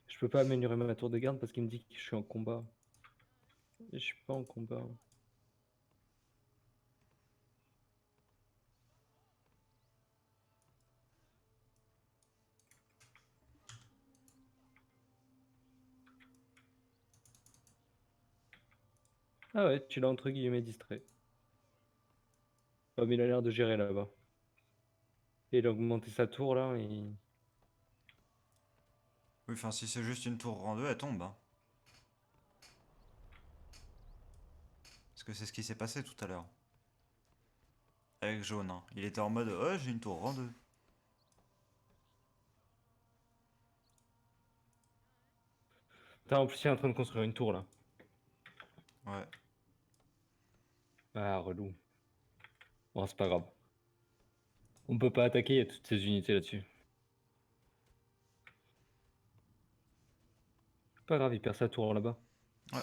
Je peux pas améliorer ma tour de garde parce qu'il me dit que je suis en combat. Et je suis pas en combat. Ah ouais, tu l'as entre guillemets distrait. Oh, mais il a l'air de gérer là-bas. Et il a augmenté sa tour là. Et... Oui, enfin, si c'est juste une tour rang 2, elle tombe. Hein. Parce que c'est ce qui s'est passé tout à l'heure. Avec jaune. Hein. Il était en mode, oh, j'ai une tour rang 2. Putain, en plus, il est en train de construire une tour là. Ouais. Ah, relou. Bon, c'est pas grave. On peut pas attaquer, il y a toutes ces unités là-dessus. Pas grave, il perd sa tour là-bas. Ouais.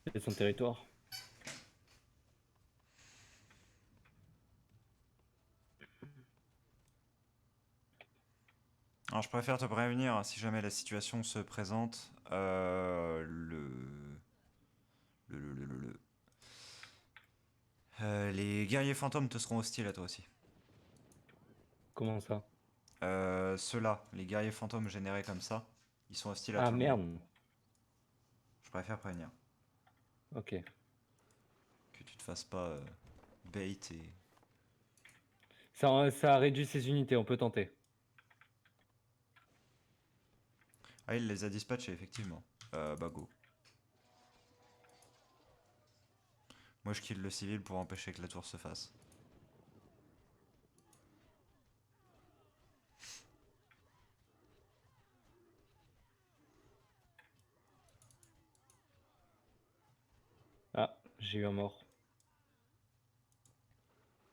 C'est son territoire. Alors, je préfère te prévenir, hein, si jamais la situation se présente, les guerriers fantômes te seront hostiles à toi aussi. Comment ça? Ceux-là, les guerriers fantômes générés comme ça, ils sont hostiles à Ah tout le monde. merde. Je préfère prévenir. Ok. Que tu te fasses pas bait et... Ça a réduit ses unités, on peut tenter. Ah, il les a dispatchés, effectivement. Bah go. Moi, je kill le civil pour empêcher que la tour se fasse. Ah, j'ai eu un mort.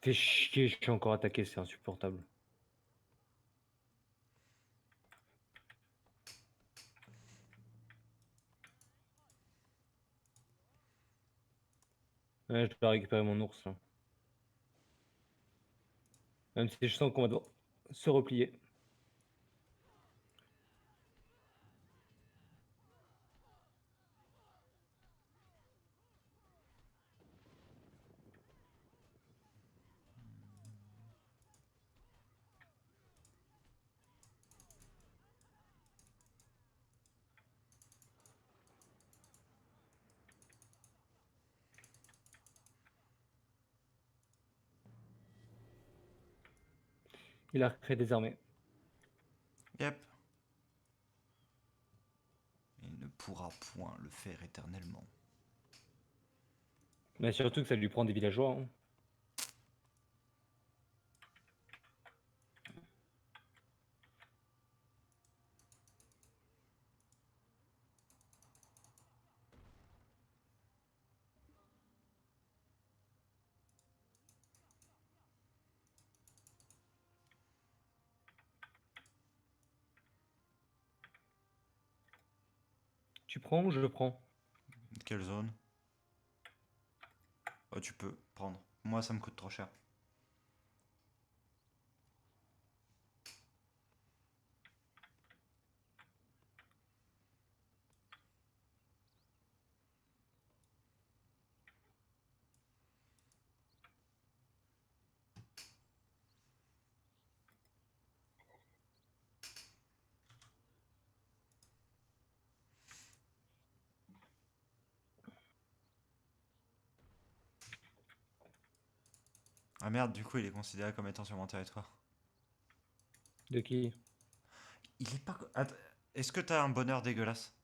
Fais chier, je suis encore attaqué, c'est insupportable. Ouais, je dois récupérer mon ours là. Même si je sens qu'on va devoir se replier. Il a recréé des armées. Yep. Il ne pourra point le faire éternellement. Mais surtout que ça lui prend des villageois. Hein. Tu prends ou je le prends? Quelle zone? Oh, tu peux prendre. Moi, ça me coûte trop cher. Ah merde, du coup, il est considéré comme étant sur mon territoire. De qui? Il est pas... Attends, est-ce que t'as un bonheur dégueulasse?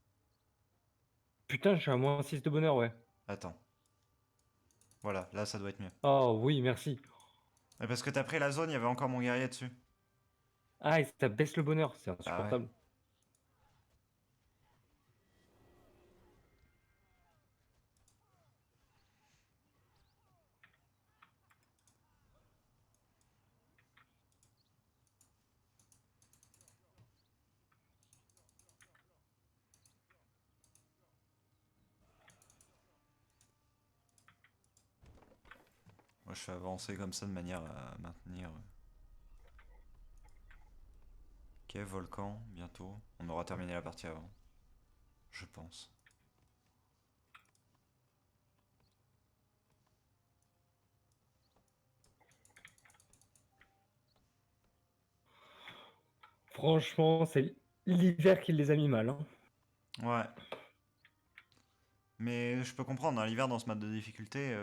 Putain, je suis à moins 6 de bonheur, ouais. Attends. Voilà, là, ça doit être mieux. Oh oui, merci. Mais parce que t'as pris la zone, il y avait encore mon guerrier dessus. Ah, et ça baisse le bonheur, c'est Ah ouais. insupportable. Moi, je fais avancer comme ça de manière à maintenir... Ok, volcan, bientôt. On aura terminé la partie avant. Je pense. Franchement, c'est l'hiver qui les a mis mal. Hein. Ouais. Mais je peux comprendre, hein, l'hiver dans ce mode de difficulté,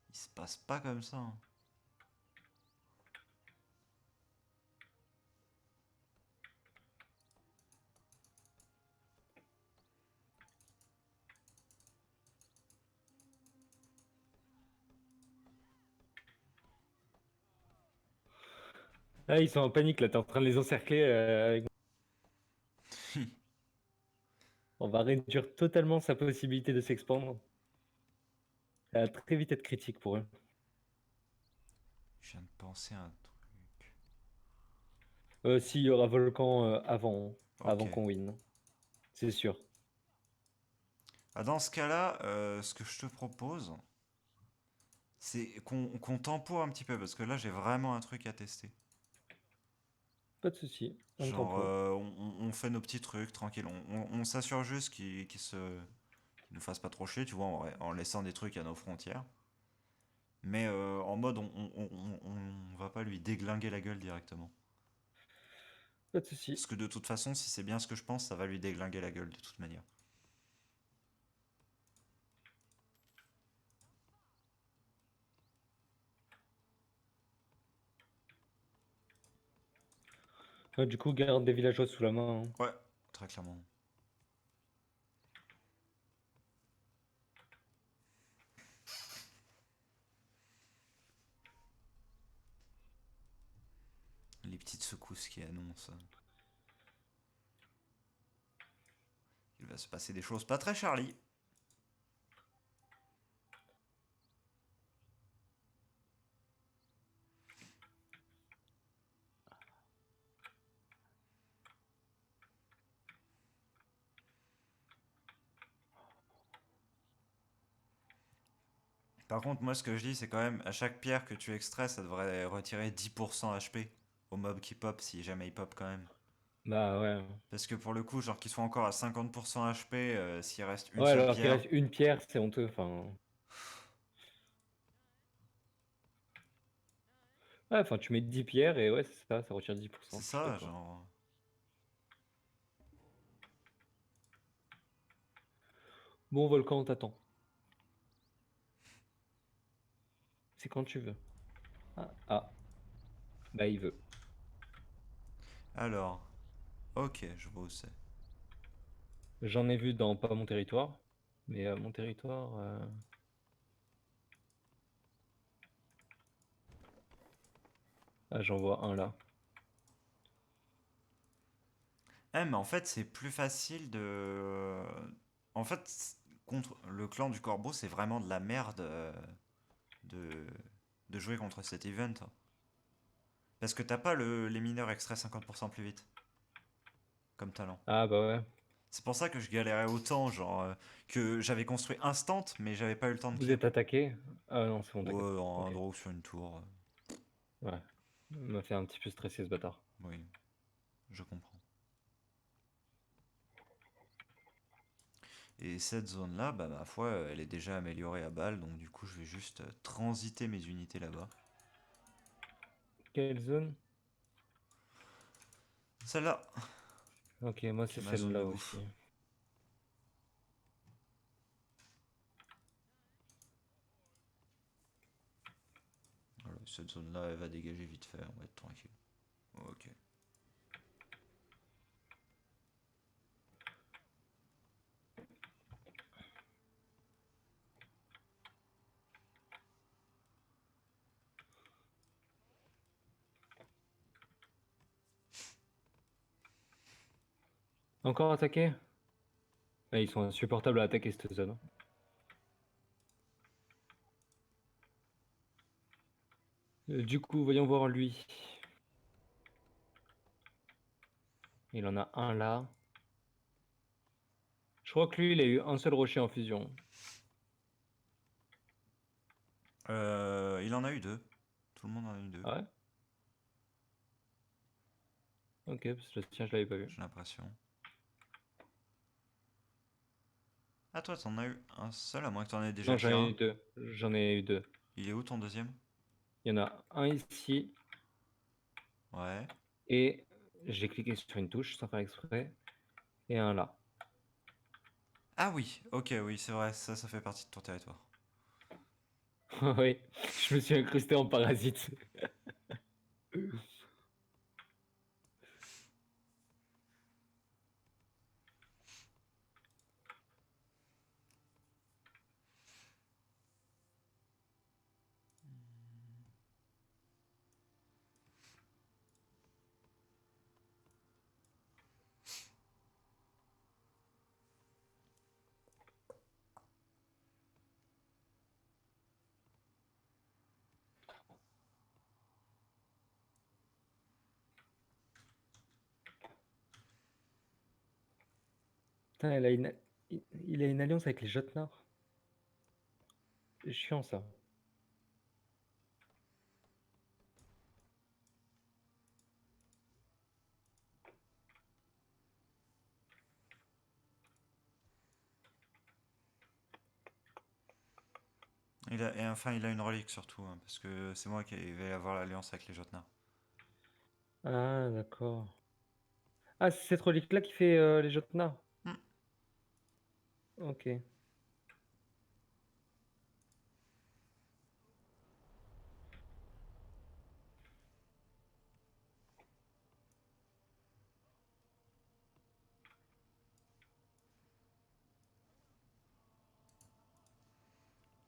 il se passe pas comme ça. Hein. Ah, ils sont en panique là, t'es en train de les encercler. On va réduire totalement sa possibilité de s'expandre. Ça va très vite être critique pour eux. Je viens de penser à un truc. S'il y aura volcan Ok. avant qu'on win, c'est sûr. Ah, dans ce cas-là, ce que je te propose, c'est qu'on tempo un petit peu, parce que là, j'ai vraiment un truc à tester. Pas de souci, on Genre, tempo. on fait nos petits trucs tranquille. On s'assure juste qu'ils nous fassent pas trop chier, tu vois, en laissant des trucs à nos frontières. Mais en mode, on va pas lui déglinguer la gueule directement. Pas de souci. Parce que de toute façon, si c'est bien ce que je pense, ça va lui déglinguer la gueule de toute manière. Du coup, garde des villageois sous la main, hein. Ouais, très clairement. Les petites secousses qui annoncent qu'il va se passer des choses pas très Charlie. Par contre, moi, ce que je dis, c'est quand même, à chaque pierre que tu extrais, ça devrait retirer 10% HP au mob qui pop, si jamais il pop quand même. Bah ouais. Parce que pour le coup, genre qu'ils soient encore à 50% HP, s'il reste une Ouais, seule alors qu'il pierre. reste une pierre, c'est honteux. Enfin, ouais, enfin, tu mets 10 pierres et ouais, c'est ça retire 10%. C'est Je suis ça, d'accord. genre. Bon, volcan, on t'attend. C'est quand tu veux. Ah, bah il veut. Alors, ok, je vois où c'est. J'en ai vu dans pas mon territoire, mais mon territoire. Ah, j'en vois un là. Eh, mais en fait, c'est plus facile de. En fait, contre le clan du corbeau, c'est vraiment de la merde de... de jouer contre cet event. Parce que t'as pas les mineurs extraits 50% plus vite, comme talent. Ah bah ouais. C'est pour ça que je galérais autant, genre, que j'avais construit instant, mais j'avais pas eu le temps de Vous clear. êtes attaqué? Ah non, c'est bon, Ouais, t'inquiète. en un Ok. draw sur une tour. Ouais. Il m'a fait un petit peu stresser ce bâtard. Oui, je comprends. Et cette zone-là, bah ma foi, elle est déjà améliorée à balle, donc du coup je vais juste transiter mes unités là-bas. Quelle zone? Celle-là, Ok, moi qui c'est est ma zone de celle-là ouf. aussi. Voilà, cette zone-là, elle va dégager vite fait, on va être tranquille. Ok. Encore attaqué? Ah, ils sont insupportables à attaquer cette zone. Du coup, voyons voir lui. Il en a un là. Je crois que lui, il a eu un seul rocher en fusion. Il en a eu deux. Tout le monde en a eu deux, Ah ouais? Ok, parce que le tien, je l'avais pas vu. j'ai l'impression. Ah toi, t'en as eu un seul, à moins que t'en aies déjà Non, j'en clear ai eu un. deux. J'en ai eu deux. Il est où ton deuxième? Il y en a un ici Ouais. et j'ai cliqué sur une touche sans faire exprès. Et un là. Ah oui, ok, oui, c'est vrai, ça fait partie de ton territoire. Oui, je me suis incrusté en parasite. Putain, il a une alliance avec les Jotnar. C'est chiant ça. Et enfin, il a une relique surtout, hein, parce que c'est moi qui vais avoir l'alliance avec les Jotnar. Ah, d'accord. Ah, c'est cette relique-là qui fait les Jotnar. Hmm. Ok.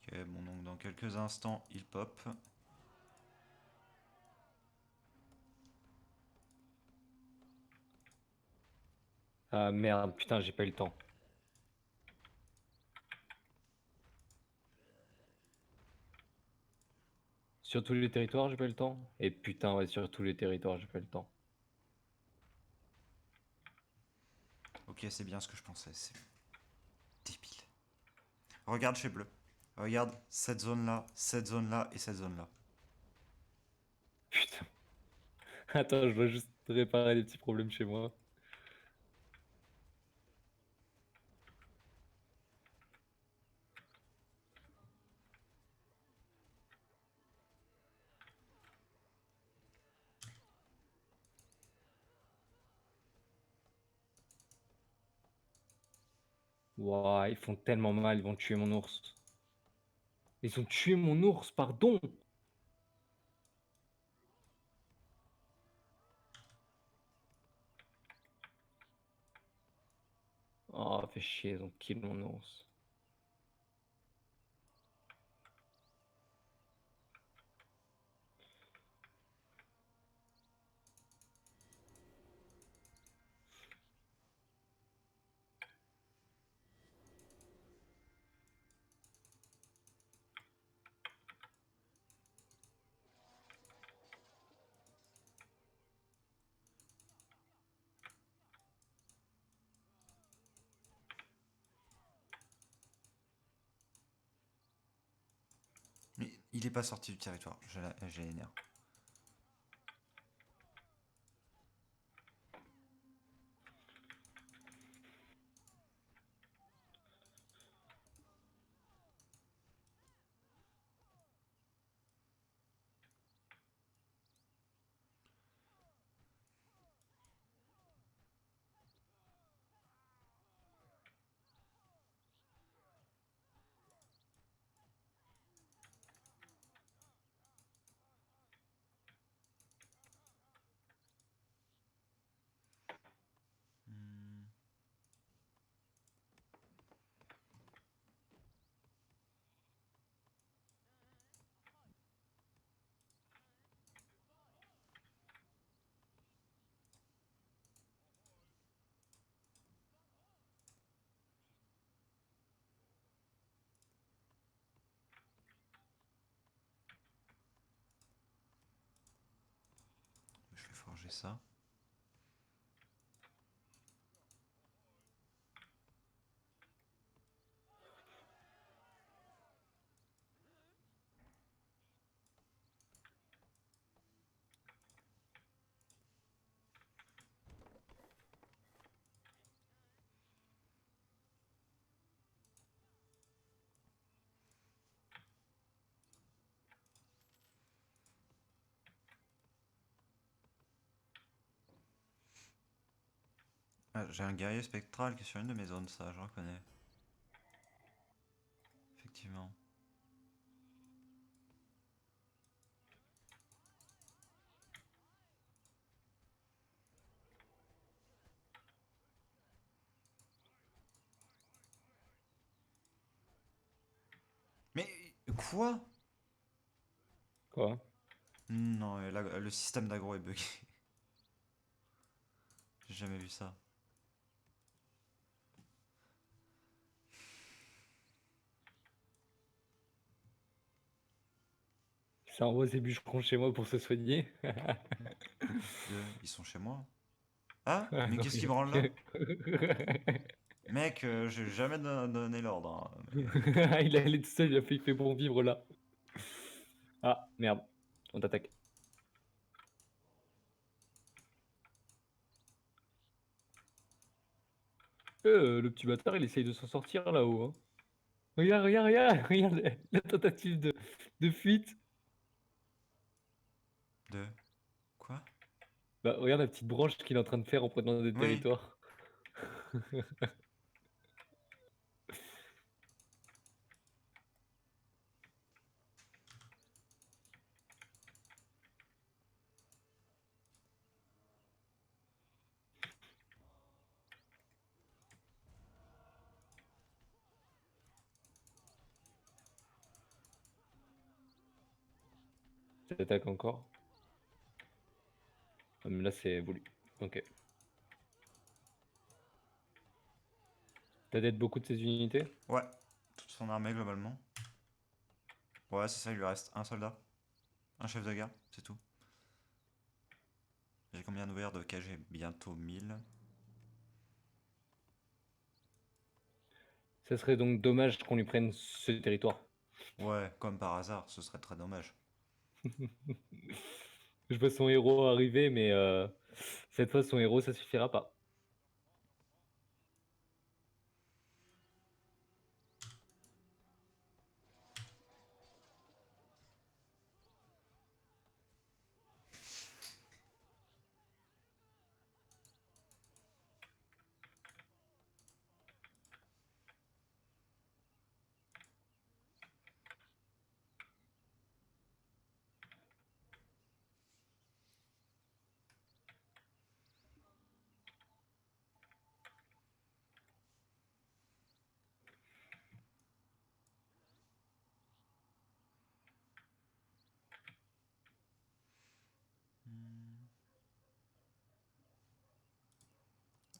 Ok, bon, donc dans quelques instants, il pop. Ah merde, putain, j'ai pas eu le temps. Sur tous les territoires, j'ai pas eu le temps. Et putain, ouais, sur tous les territoires, j'ai pas eu le temps. Ok, c'est bien ce que je pensais, c'est débile. Regarde chez Bleu. Regarde cette zone-là et cette zone-là. Putain. Attends, je dois juste réparer des petits problèmes chez moi. Ouah, ils font tellement mal, ils vont tuer mon ours. Ils ont tué mon ours, pardon. Oh, fait chier, ils ont kill mon ours. Mais il est pas sorti du territoire, j'ai les nerfs. Hmm. Je vais forger ça. Ah, j'ai un guerrier spectral qui est sur une de mes zones, ça, je reconnais. Effectivement. Mais quoi? Quoi? Non, le système d'aggro est bugué. J'ai jamais vu ça. Ça envoie ses bûcherons chez moi pour se soigner. Ils sont chez moi. Ah, Ah mais non, qu'est-ce qui branle là? Mec, j'ai jamais donné l'ordre, hein, mais- Il est allé tout seul, il fait bon vivre là. Ah, merde. On t'attaque. Le petit bâtard, il essaye de s'en sortir là-haut. Hein. Regarde, regarde, regarde, regarde la tentative de fuite. De... Quoi? Bah, regarde la petite branche qu'il est en train de faire en prenant des Oui. territoires. T'attaques encore. Ah, mais là, c'est voulu. Ok. T'as d'aide beaucoup de ces unités? Ouais. Toute son armée, globalement. Ouais, c'est ça, il lui reste un soldat. Un chef de guerre, c'est tout. J'ai combien d'ouvriers de KG? Bientôt 1000. Ça serait donc dommage qu'on lui prenne ce territoire. Ouais, comme par hasard, ce serait très dommage. Je vois son héros arriver, mais cette fois, son héros, ça suffira pas.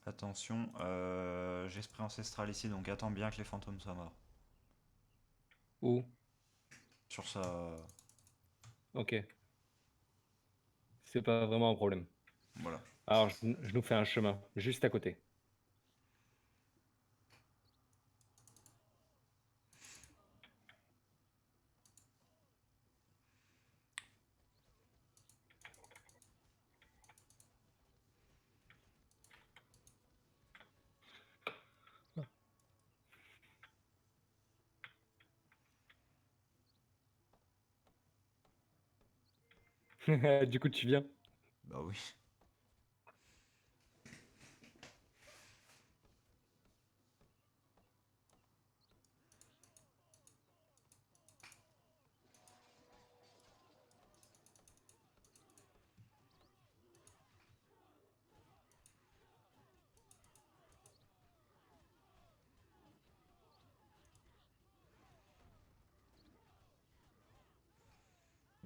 Attention, j'ai esprit ancestral ici, donc attends bien que les fantômes soient morts. Où? Sur ça, Ok. C'est pas vraiment un problème. voilà. Alors, je nous fais un chemin, juste à côté. Du coup, tu viens. Bah oui.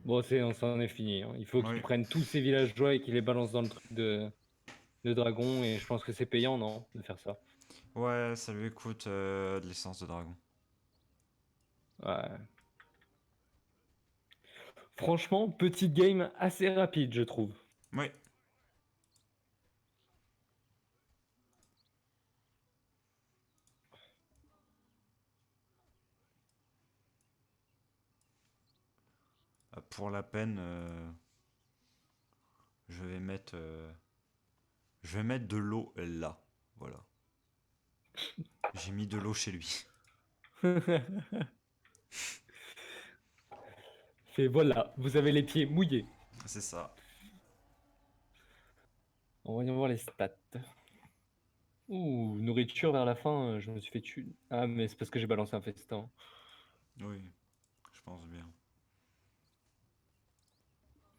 Bon, on s'en est fini. Hein. Il faut qu'ils Oui. prennent tous ces villageois et qu'ils les balancent dans le truc de dragon. Et je pense que c'est payant, non, de faire ça. Ouais, ça lui coûte de l'essence de dragon. Ouais. Franchement, petit game assez rapide, je trouve. Oui. Pour la peine, je vais mettre... je vais mettre de l'eau là. Voilà. J'ai mis de l'eau chez lui. Et voilà, vous avez les pieds mouillés. C'est ça. Voyons voir les stats. Ouh, nourriture vers la fin, je me suis fait tuer. Ah, mais c'est parce que j'ai balancé un festin. Oui, je pense bien.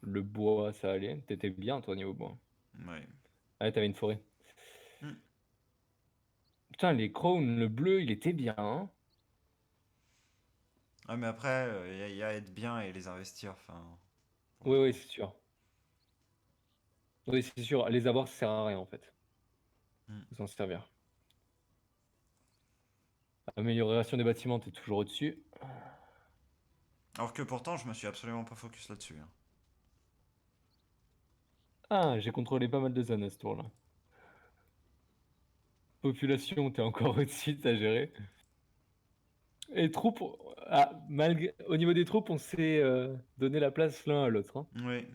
Le bois, ça allait. T'étais bien, toi, niveau bois. Ouais. Ah, t'avais une forêt. Hmm. Putain, les crowns, le bleu, il était bien. Hein. Ah, mais après, y a être bien et les investir, enfin... pour le Oui, oui, coup. c'est sûr. Oui, c'est sûr. Les avoir, ça sert à rien, en fait. Hmm. Faut s'en servir. Amélioration des bâtiments, t'es toujours au-dessus. Alors que pourtant, je me suis absolument pas focus là-dessus, hein. Ah, j'ai contrôlé pas mal de zones à ce tour-là. Population, t'es encore au-dessus, t'as géré. Et troupes, ah, malgré... au niveau des troupes, on s'est donné la place l'un à l'autre, hein. Oui.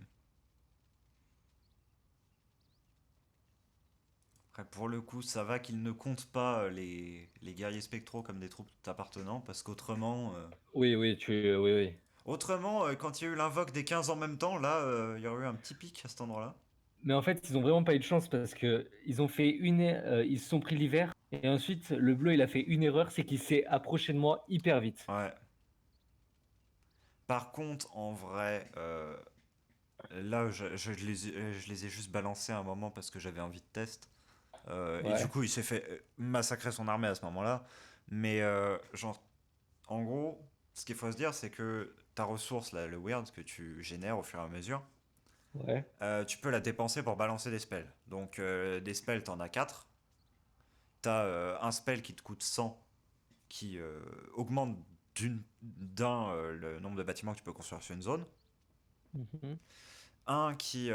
Après, pour le coup, ça va qu'ils ne comptent pas les guerriers spectraux comme des troupes t'appartenant, parce qu'autrement, Oui, oui, oui, oui. quand il y a eu l'invoque des 15 en même temps, là, il y aurait eu un petit pic à cet endroit-là. Mais en fait, ils ont vraiment pas eu de chance parce que ils ont fait ils se sont pris l'hiver et ensuite le bleu il a fait une erreur, c'est qu'il s'est approché de moi hyper vite. Ouais. Par contre, en vrai, là, je les ai juste balancés à un moment parce que j'avais envie de test. Et du Ouais, coup, il s'est fait massacrer son armée à ce moment-là. Mais, genre, en gros, ce qu'il faut se dire, c'est que ta ressource, là, le weird que tu génères au fur et à mesure, ouais. tu peux la dépenser pour balancer des spells. Donc, des spells, t'en as 4. T'as un spell qui te coûte 100, qui augmente le nombre de bâtiments que tu peux construire sur une zone. Mhm. Un qui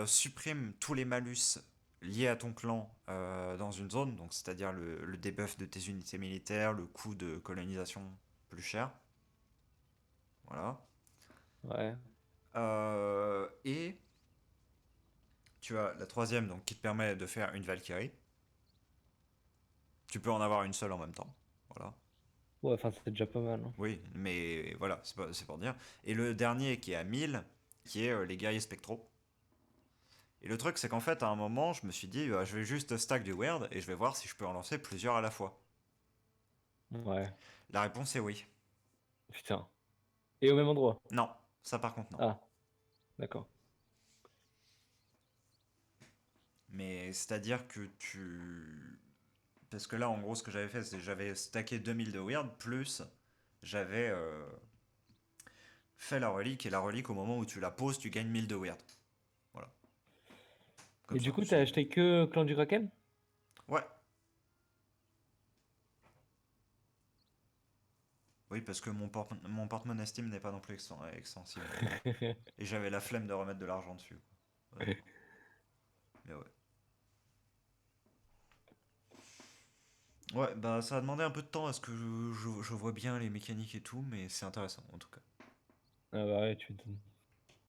supprime tous les malus liés à ton clan dans une zone, donc c'est-à-dire le debuff de tes unités militaires, le coût de colonisation plus cher. Voilà. Ouais. Et tu as la troisième donc, qui te permet de faire une Valkyrie. Tu peux en avoir une seule en même temps. Voilà. Ouais, enfin c'est déjà pas mal, hein. Oui, mais voilà, c'est pour dire. Et le dernier qui est à 1000, qui est les guerriers spectraux. Et le truc, c'est qu'en fait, à un moment, je me suis dit, bah, je vais juste stack du weird et je vais voir si je peux en lancer plusieurs à la fois. Ouais. La réponse est oui. Putain. Et au même endroit. Non, ça par contre non. Ah, d'accord. Mais c'est-à-dire que tu... Parce que là, en gros, ce que j'avais fait, c'est que j'avais stacké 2000 de weird, plus j'avais fait la relique, et la relique, au moment où tu la poses, tu gagnes 1000 de weird. Voilà, comme Et du ça. coup, t'as acheté que Clan du Kraken? Ouais, oui, parce que mon porte-monnaie Steam n'est pas non plus extensible. Et j'avais la flemme de remettre de l'argent dessus, quoi. Honnêtement. Mais ouais. Ouais, bah ça a demandé un peu de temps à ce que je vois bien les mécaniques et tout, mais c'est intéressant en tout cas. Ah bah ouais, tu m'étonnes.